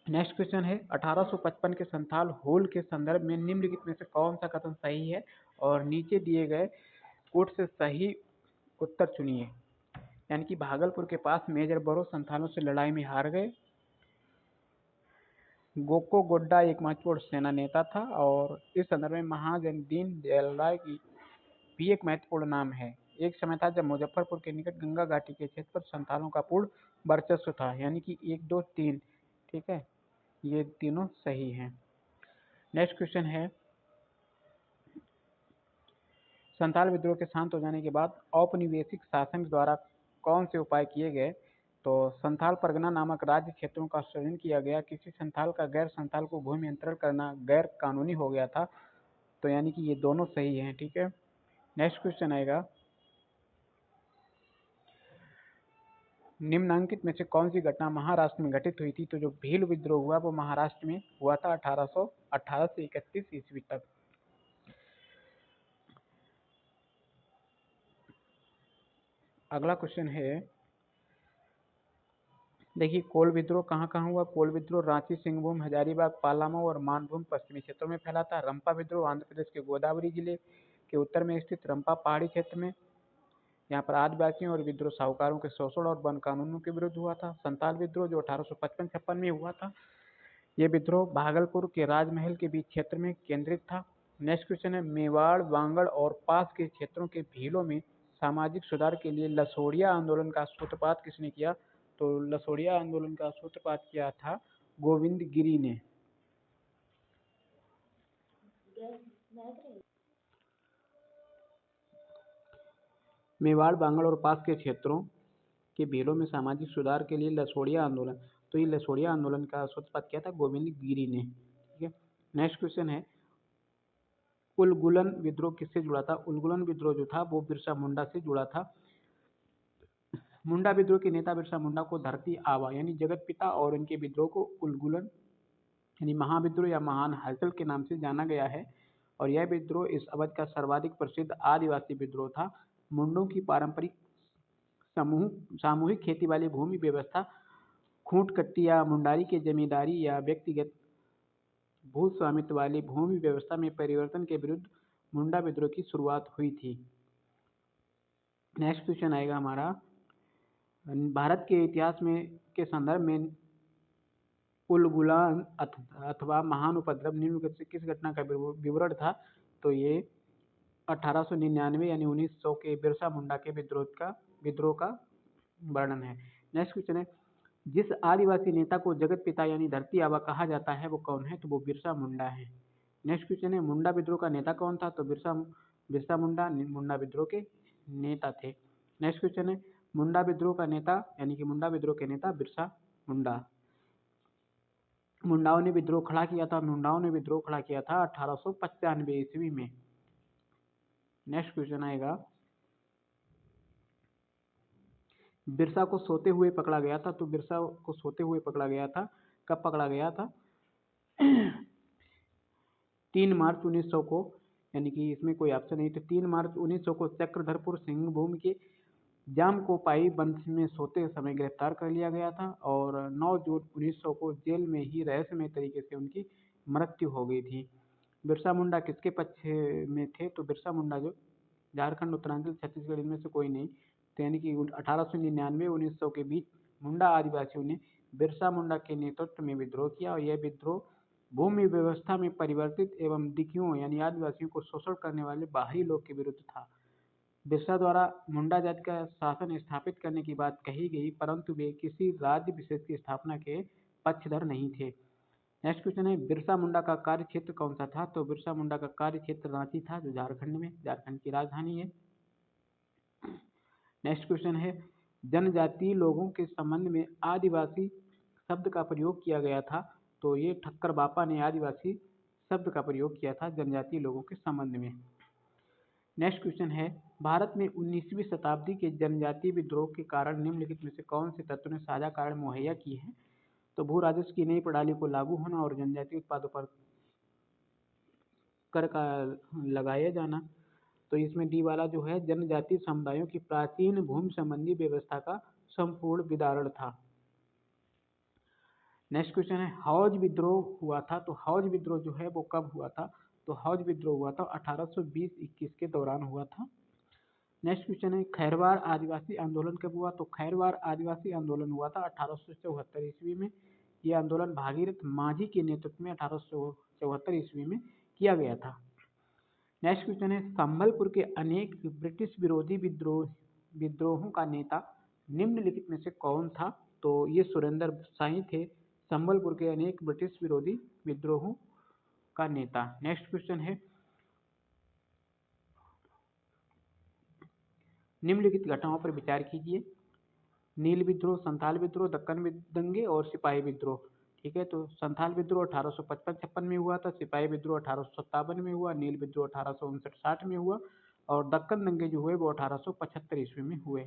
नेक्स्ट क्वेश्चन है, 1855 के संथाल होल के संदर्भ में निम्नलिखित में से कौन सा कथन सही है? और नीचे दिए गए कोट से सही उत्तर चुनिए। यानी कि भागलपुर के पास मेजर बरो संथालों से लड़ाई में हार गए। गोको गोड्डा एक महत्वपूर्ण सेना नेता था और इस संदर्भ में महाजन दीन दयाल राय की भी एक महत्वपूर्ण नाम है। एक समय था जब मुजफ्फरपुर के निकट गंगा घाटी के क्षेत्र पर संथालों का पूर्ण वर्चस्व था। यानी कि 1, 2, 3। ठीक है, ये तीनों सही हैं। नेक्स्ट क्वेश्चन है, संथाल विद्रोह के शांत हो जाने के बाद औपनिवेशिक शासन द्वारा कौन से उपाय किए गए? तो संथाल परगना नामक राज्य क्षेत्रों का सृजन किया गया। किसी संथाल का गैर संथाल को भूमि अंतरण करना गैर कानूनी हो गया था। तो यानी कि ये दोनों सही हैं। ठीक है। नेक्स्ट क्वेश्चन आएगा, निम्नांकित में से कौन सी घटना महाराष्ट्र में घटित हुई थी? तो जो भील विद्रोह हुआ वो महाराष्ट्र में हुआ था 1818 से 31 ईस्वी तक। अगला क्वेश्चन है, देखिए कोल विद्रोह कहाँ कहाँ हुआ? कोल विद्रोह रांची, सिंहभूम, हजारीबाग, पालामऊ और मानभूम पश्चिमी क्षेत्रों में फैला था। रंपा विद्रोह आंध्र प्रदेश के गोदावरी जिले के उत्तर में स्थित रंपा पहाड़ी क्षेत्र में, यहाँ पर आदिवासियों और विद्रोह साहूकारों के शोषण और वन कानूनों के विरुद्ध हुआ था। संताल विद्रोह जो 1855-56 में हुआ था, ये विद्रोह भागलपुर के राजमहल के बीच क्षेत्र में केंद्रित था। नेक्स्ट क्वेश्चन है, मेवाड़, वांगड़ और पास के क्षेत्रों के भीलों में सामाजिक सुधार के लिए लसोड़िया आंदोलन का सूत्रपात किसने किया? तो लसोड़िया आंदोलन का सूत्रपात किया था गोविंद गिरी ने। मेवाड़, बांगड़ और पास के क्षेत्रों के भीलों में सामाजिक सुधार के लिए लसोड़िया आंदोलन। तो ये लसोड़िया आंदोलन का सूत्रपात किया था गोविंद गिरी ने। ठीक है। नेक्स्ट क्वेश्चन है, उलगुलन विद्रोह किससे जुड़ा था? उलगुलन विद्रोह जो था वो बिरसा मुंडा से जुड़ा था। मुंडा विद्रोह के नेता बिरसा मुंडा को धरती आबा यानी जगत पिता और उनके विद्रोह को उलगुलन यानी महाविद्रोह या महान हलचल के नाम से जाना गया है। और यह विद्रोह इस अवधि का सर्वाधिक प्रसिद्ध आदिवासी विद्रोह था। मुंडों की पारंपरिक सामूहिक खेती वाली भूमि व्यवस्था, खूंट कट्टी या मुंडारी के जमींदारी या व्यक्तिगत भू स्वामित्व वाली भूमि व्यवस्था में परिवर्तन के विरुद्ध मुंडा विद्रोह की शुरुआत हुई थी। नेक्स्ट क्वेश्चन आएगा हमारा, भारत के इतिहास में के संदर्भ में उलगुलान अथवा महान उपद्रव निम्न से किस घटना का विवरण था? तो ये 1899 यानी 1900 के बिरसा मुंडा के विद्रोह का वर्णन है। नेक्स्ट क्वेश्चन है, जिस आदिवासी नेता को जगत पिता यानी धरती आबा कहा जाता है वो कौन है? तो वो बिरसा मुंडा है। नेक्स्ट क्वेश्चन है, मुंडा विद्रोह का नेता कौन था? तो बिरसा मुंडा मुंडा विद्रोह के नेता थे। नेक्स्ट क्वेश्चन है, मुंडा विद्रोह का नेता यानी कि मुंडा विद्रोह के नेता बिरसा मुंडा। मुंडाओं ने विद्रोह खड़ा किया था 1895 ईस्वी में। नेक्स्ट क्वेश्चन आएगा, बिरसा को सोते हुए पकड़ा गया था। तो बिरसा को सोते हुए पकड़ा गया था, कब पकड़ा गया था? 3 मार्च 1900 को, यानी कि इसमें कोई ऑप्शन नहीं, तो 3 मार्च 1900 को चक्रधरपुर सिंहभूम के जामकोपाई वन में सोते समय गिरफ्तार कर लिया गया था। और 9 जून 1900 को जेल में ही रहस्यमय तरीके से उनकी मृत्यु हो गई थी। बिरसा मुंडा किसके पक्ष में थे? तो बिरसा मुंडा जो झारखंड, उत्तरांचल, छत्तीसगढ़ इनमें से कोई नहीं, तो यानी कि 1899-1900 के बीच मुंडा आदिवासियों ने बिरसा मुंडा के नेतृत्व में विद्रोह किया। और यह विद्रोह भूमि व्यवस्था में परिवर्तित एवं दिखियों यानी आदिवासियों को शोषण करने वाले बाहरी लोग के विरुद्ध था। बिरसा द्वारा मुंडा जाति का शासन स्थापित करने की बात कही गई, परंतु वे किसी राज्य विशेष की स्थापना के पक्षधर नहीं थे। नेक्स्ट क्वेश्चन है, बिरसा मुंडा का कार्य क्षेत्र कौन सा था? तो बिरसा मुंडा का कार्य क्षेत्र रांची था, जो झारखंड की राजधानी है। नेक्स्ट क्वेश्चन है, जनजातीय लोगों के संबंध में आदिवासी शब्द का प्रयोग किया गया था। तो ये ठक्कर बापा ने आदिवासी शब्द का प्रयोग किया था जनजातीय लोगों के संबंध में। नेक्स्ट क्वेश्चन है, भारत में 19वीं शताब्दी के जनजातीय विद्रोह के कारण निम्नलिखित में से कौन से तत्व ने साझा कारण मुहैया किए हैं? तो भू राजस्व की नई प्रणाली को लागू होना और जनजातीय उत्पादों पर कर का लगाया जाना। तो इसमें डी वाला जो है जनजातीय समुदायों की प्राचीन भूमि संबंधी व्यवस्था का संपूर्ण विदारण था। नेक्स्ट क्वेश्चन है, हौज विद्रोह हुआ था। तो हौज विद्रोह जो है वो कब हुआ था? तो हौज विद्रोह हुआ था 1820-21 के दौरान हुआ था। नेक्स्ट क्वेश्चन है, खैरवार आदिवासी आंदोलन कब हुआ? तो खैरवार आदिवासी आंदोलन हुआ था 1874 ईस्वी में। ये आंदोलन भागीरथ माझी के नेतृत्व में 1874 ईस्वी में किया गया था। नेक्स्ट क्वेश्चन है, संबलपुर के अनेक ब्रिटिश विरोधी विद्रोहों का नेता निम्नलिखित में से कौन था? तो ये सुरेंद्र शाही थे, संबलपुर के अनेक ब्रिटिश विरोधी विद्रोहों का नेता। नेक्स्ट क्वेश्चन है, निम्नलिखित घटनाओं पर विचार कीजिए। नील विद्रोह, संथाल विद्रोह, दक्कन दंगे और सिपाही विद्रोह। ठीक है, तो संथाल विद्रोह 1855-56 में हुआ था, सिपाही विद्रोह 1857 में हुआ, नील विद्रोह 1859-60 में हुआ और दक्कन दंगे जो हुए वो 1875 ईस्वी में हुए।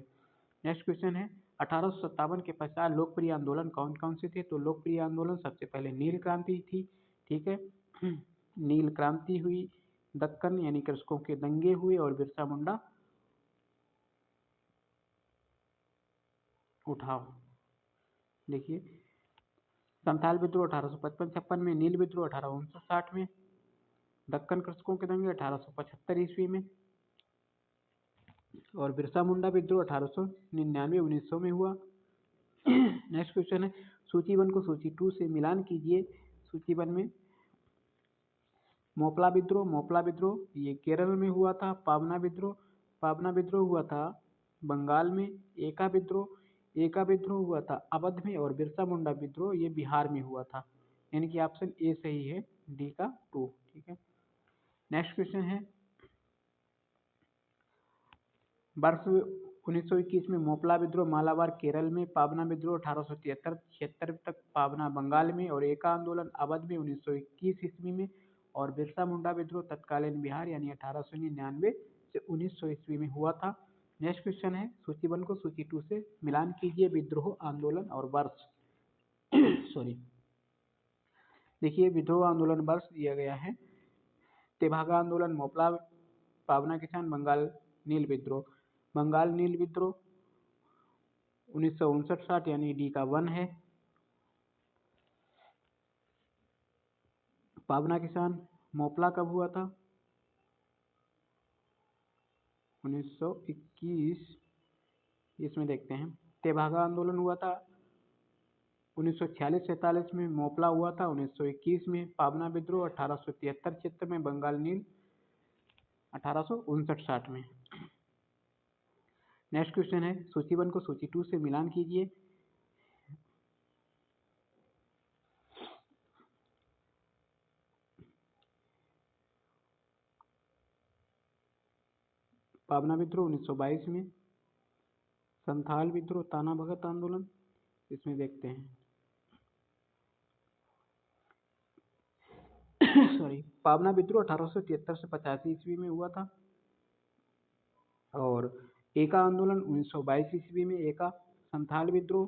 नेक्स्ट क्वेश्चन है, 1857 के पश्चात लोकप्रिय आंदोलन कौन कौन से थे? तो लोकप्रिय आंदोलन सबसे पहले नील क्रांति थी। ठीक है, नील क्रांति हुई, दक्कन यानी कृषकों के दंगे हुए और बिरसा मुंडा उठाव। देखिए, संथाल विद्रोह 1855-56 में, नील विद्रोह 1859-60 में, दक्कन कृषकों के दंगे 1875 ईस्वी में और बिरसा मुंडा विद्रोह 1899-1900 में हुआ। नेक्स्ट क्वेश्चन है, सूची 1 को सूची 2 से मिलान कीजिए। सूची 1 में मोपला विद्रोह ये केरल में हुआ था। पावना विद्रोह हुआ था बंगाल में। एका विद्रोह हुआ था अवध में और बिरसा मुंडा विद्रोह ये बिहार में हुआ था। यानी कि ऑप्शन ए सही है, डी का 2। ठीक है, नेक्स्ट क्वेश्चन है, वर्ष 1921 में मोपला विद्रोह मालाबार केरल में, पाबना विद्रोह 1873 तक पाबना बंगाल में, और एका आंदोलन अवध में 1921 ईस्वी में, और बिरसा मुंडा विद्रोह तत्कालीन बिहार यानी 1899 से 1900 ईस्वी में हुआ था। नेक्स्ट क्वेश्चन है, सूची 1 को सूची 2 से मिलान कीजिए, विद्रोह आंदोलन और वर्ष। सॉरी, देखिए विद्रोह आंदोलन वर्ष दिया गया है, तेभागा आंदोलन, मोपला, पाबना किसान, बंगाल नील विद्रोह। बंगाल नील विद्रोह 1959-60 यानी डी का 1 है। पाबना किसान मोपला कब हुआ था? 1921, इसमें देखते हैं। तेभागा आंदोलन हुआ था 1946-47 में, मोपला हुआ था 1921 में, पाबना विद्रोह 1873-76 में, बंगाल नील 1859-60 में। नेक्स्ट क्वेश्चन है, सूची 1 को सूची 2 से मिलान कीजिए। पाबना विद्रोह 1922 में, संथाल विद्रोह, ताना भगत आंदोलन, इसमें देखते हैं। सॉरी, पाबना विद्रोह 1873 से 85 ईस्वी में हुआ था, और एका आंदोलन 1922 ईस्वी में एका। संथाल विद्रोह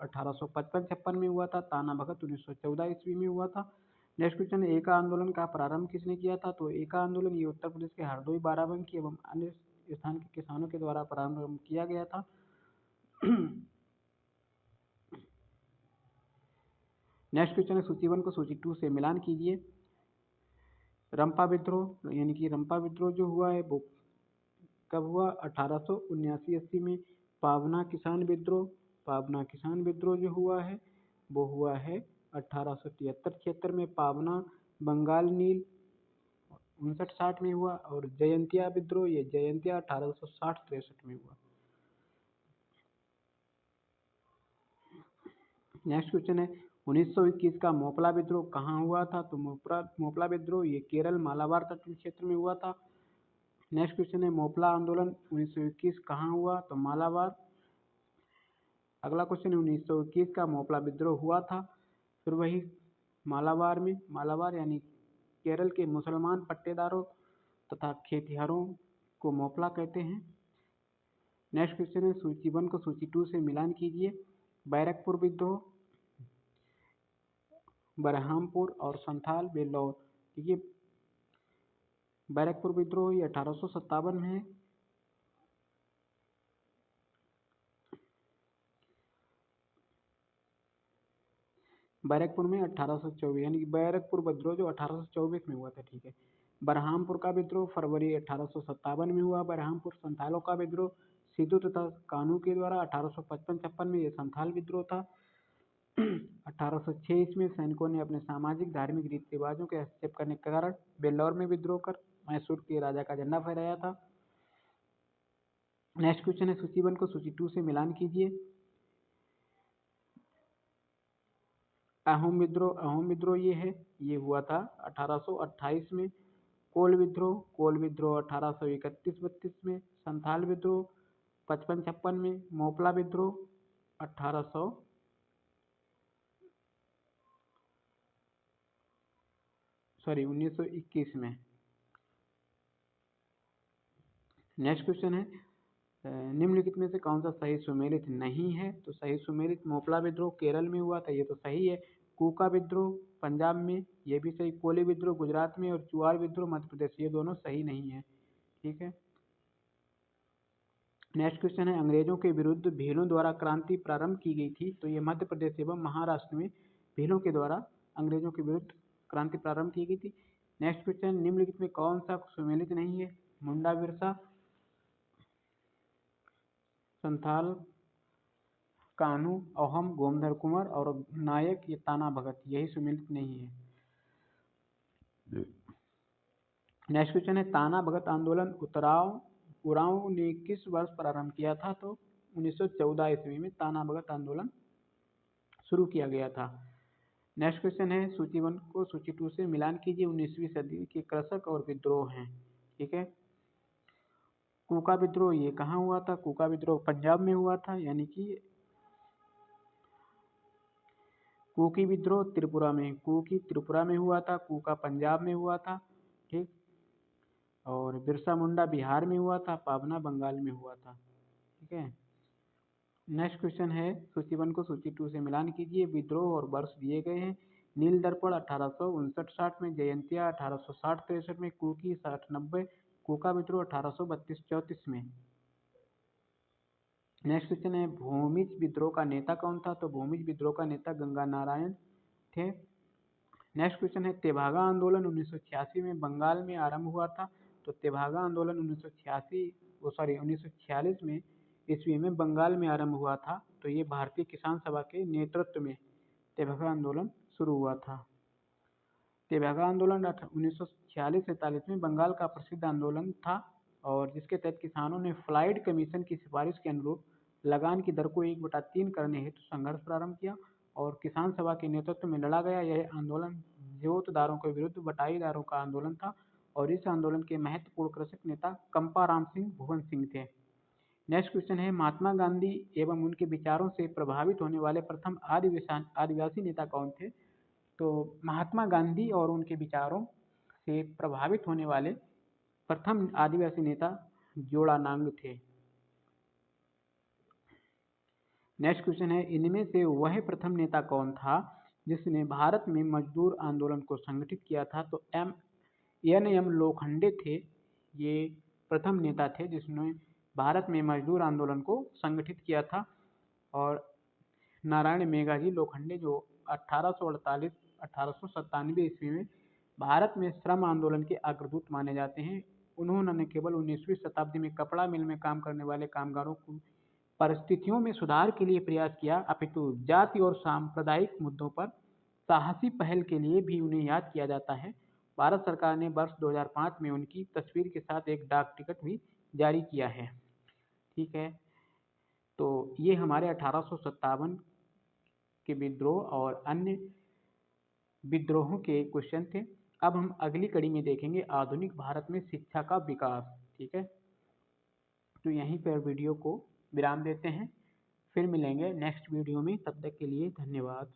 1855-56 में हुआ था। ताना भगत 1914 ईस्वी में हुआ था। नेक्स्ट क्वेश्चन है, एका आंदोलन का प्रारंभ किसने किया था? तो एका आंदोलन ये उत्तर प्रदेश के हरदोई, बाराबंकी एवं अन्य स्थान के किसानों के द्वारा प्रारंभ किया गया था। नेक्स्ट क्वेश्चन है, सूची 1 को सूची 2 से मिलान कीजिए। रंपा विद्रोह यानी कि रंपा विद्रोह जो हुआ है वो कब हुआ? 1879-80 में। पाबना किसान विद्रोह जो हुआ है वो हुआ है 1873-76 में। पाबना बंगाल नील 59-60 में हुआ, और जयंतिया विद्रोह, ये जयंतिया 1860-63 में हुआ। नेक्स्ट क्वेश्चन है, 1921 का मोपला विद्रोह कहाँ हुआ था? तो मोपला विद्रोह ये केरल मालाबार तटीय क्षेत्र में हुआ था। नेक्स्ट क्वेश्चन है, मोपला आंदोलन 1921 कहाँ हुआ? तो मालाबार। अगला क्वेश्चन है, 1921 का मोपला विद्रोह हुआ था, फिर वही मालाबार में। मालाबार यानी केरल के मुसलमान पट्टेदारों तथा खेतिहरों को मोपला कहते हैं। नेक्स्ट क्वेश्चन है, सूची 1 को सूची 2 से मिलान कीजिए। बैरकपुर विद्रोह, बरहामपुर और संथाल बेल्लौर। देखिए बैरकपुर विद्रोह ये 1857 में है। बैरकपुर में 1824 यानी कि बैरकपुर विद्रोह जो 1824 में हुआ था, ठीक है। बरहामपुर का विद्रोह फरवरी 1857 में हुआ। बरहामपुर संथालों का विद्रोह सिद्धू तथा कान्हू के द्वारा 1855-56 में ये संथाल विद्रोह था। 1806 में सैनिकों ने अपने सामाजिक धार्मिक रीति रिवाजों के हस्तक्षेप करने के कारण बेल्लौर में विद्रोह कर मैसूर के राजा का झंडा फहराया था। नेक्स्ट क्वेश्चन है, सूची 1 को सूची 2 से मिलान कीजिए। अहोम विद्रोह ये हुआ था 1828 में। कोल विद्रोह 1831-32 में। संथाल विद्रोह 55-56 में। मोपला विद्रोह 1921 में। नेक्स्ट क्वेश्चन है, निम्नलिखित में से कौन सा सही सुमेलित नहीं है? तो सही सुमेलित मोपला विद्रोह केरल में हुआ था, ये तो सही है। कूका विद्रोह पंजाब में, ये भी सही। कोली विद्रोह गुजरात में, और चुआर विद्रोह मध्य प्रदेश, ये दोनों सही नहीं है, ठीक है। नेक्स्ट क्वेश्चन है, अंग्रेजों के विरुद्ध भीलों द्वारा क्रांति प्रारंभ की गई थी, तो ये मध्य प्रदेश एवं महाराष्ट्र में भीलों के द्वारा अंग्रेजों के विरुद्ध क्रांति प्रारंभ की गई थी। नेक्स्ट क्वेश्चन, निम्नलिखित में कौन सा सुमेलित नहीं है? मुंडा बिरसा, संथाल, कान्हू, अहोम, गोमधर कुंवर और नायक ये ताना भगत, यही सुमेलित नहीं है। नेक्स्ट क्वेश्चन है, ताना भगत आंदोलन उरांव ने किस वर्ष प्रारंभ किया था? तो 1914 ईस्वी में ताना भगत आंदोलन शुरू किया गया था। नेक्स्ट क्वेश्चन है, सूची 1 को सूची 2 से मिलान कीजिए। 19वीं सदी के कृषक और विद्रोह हैं, ठीक है। कूका विद्रोह ये कहाँ हुआ था? कूका विद्रोह पंजाब में हुआ था, यानी कि कूकी विद्रोह त्रिपुरा में, कूकी त्रिपुरा में हुआ था, कूका पंजाब में हुआ था, ठीक। और बिरसा मुंडा बिहार में हुआ था, पाबना बंगाल में हुआ था, ठीक है। नेक्स्ट क्वेश्चन है, सूची 1 को सूची 2 से मिलान कीजिए। विद्रोह और वर्ष दिए गए हैं। नील दर्पण 1859-60 में, जयंतिया 1860-63 में, कुकी 60-90, कूका विद्रोह 1832-34 में। नेक्स्ट क्वेश्चन है, भूमिज विद्रोह का नेता कौन था? तो भूमिज विद्रोह का नेता गंगा नारायण थे। नेक्स्ट क्वेश्चन है, तेभागा आंदोलन 1986 में बंगाल में आरंभ हुआ था। तो तेभागा आंदोलन 1946 में ईस्वी में बंगाल में आरंभ हुआ था। तो ये भारतीय किसान सभा के नेतृत्व में तेभागा आंदोलन शुरू हुआ था। तेभागा आंदोलन 1946-47 में बंगाल का प्रसिद्ध आंदोलन था, और जिसके तहत किसानों ने फ्लाइड कमीशन की सिफारिश के अनुरूप लगान की दर को 1/3 करने हेतु संघर्ष प्रारंभ किया, और किसान सभा के नेतृत्व में लड़ा गया यह आंदोलन जोतदारों के विरुद्ध बटाईदारों का आंदोलन था, और इस आंदोलन के महत्वपूर्ण कृषक नेता कंपाराम सिंह भुवन सिंह थे। नेक्स्ट क्वेश्चन है, महात्मा गांधी एवं उनके विचारों से प्रभावित होने वाले प्रथम आदिवासी नेता कौन थे? तो महात्मा गांधी और उनके विचारों से प्रभावित होने वाले प्रथम आदिवासी नेता जोड़ानांग थे। नेक्स्ट क्वेश्चन है, इनमें से वह प्रथम नेता कौन था जिसने भारत में मजदूर आंदोलन को संगठित किया था? तो एन एम लोखंडे थे, ये प्रथम नेता थे जिसने भारत में मजदूर आंदोलन को संगठित किया था। और नारायण मेघाजी लोखंडे जो 1897 ईस्वी में भारत में श्रम आंदोलन के अग्रदूत माने जाते हैं। उन्होंने न केवल 19वीं शताब्दी में कपड़ा मिल में काम करने वाले कामगारों को परिस्थितियों में सुधार के लिए प्रयास किया, अपितु जाति और सांप्रदायिक मुद्दों पर साहसी पहल के लिए भी उन्हें याद किया जाता है। भारत सरकार ने वर्ष 2005 में उनकी तस्वीर के साथ एक डाक टिकट भी जारी किया है, ठीक है। तो ये हमारे 1857 के विद्रोह और अन्य विद्रोहों के क्वेश्चन थे। अब हम अगली कड़ी में देखेंगे आधुनिक भारत में शिक्षा का विकास, ठीक है। तो यहीं पर वीडियो को विराम देते हैं, फिर मिलेंगे नेक्स्ट वीडियो में, तब तक के लिए धन्यवाद।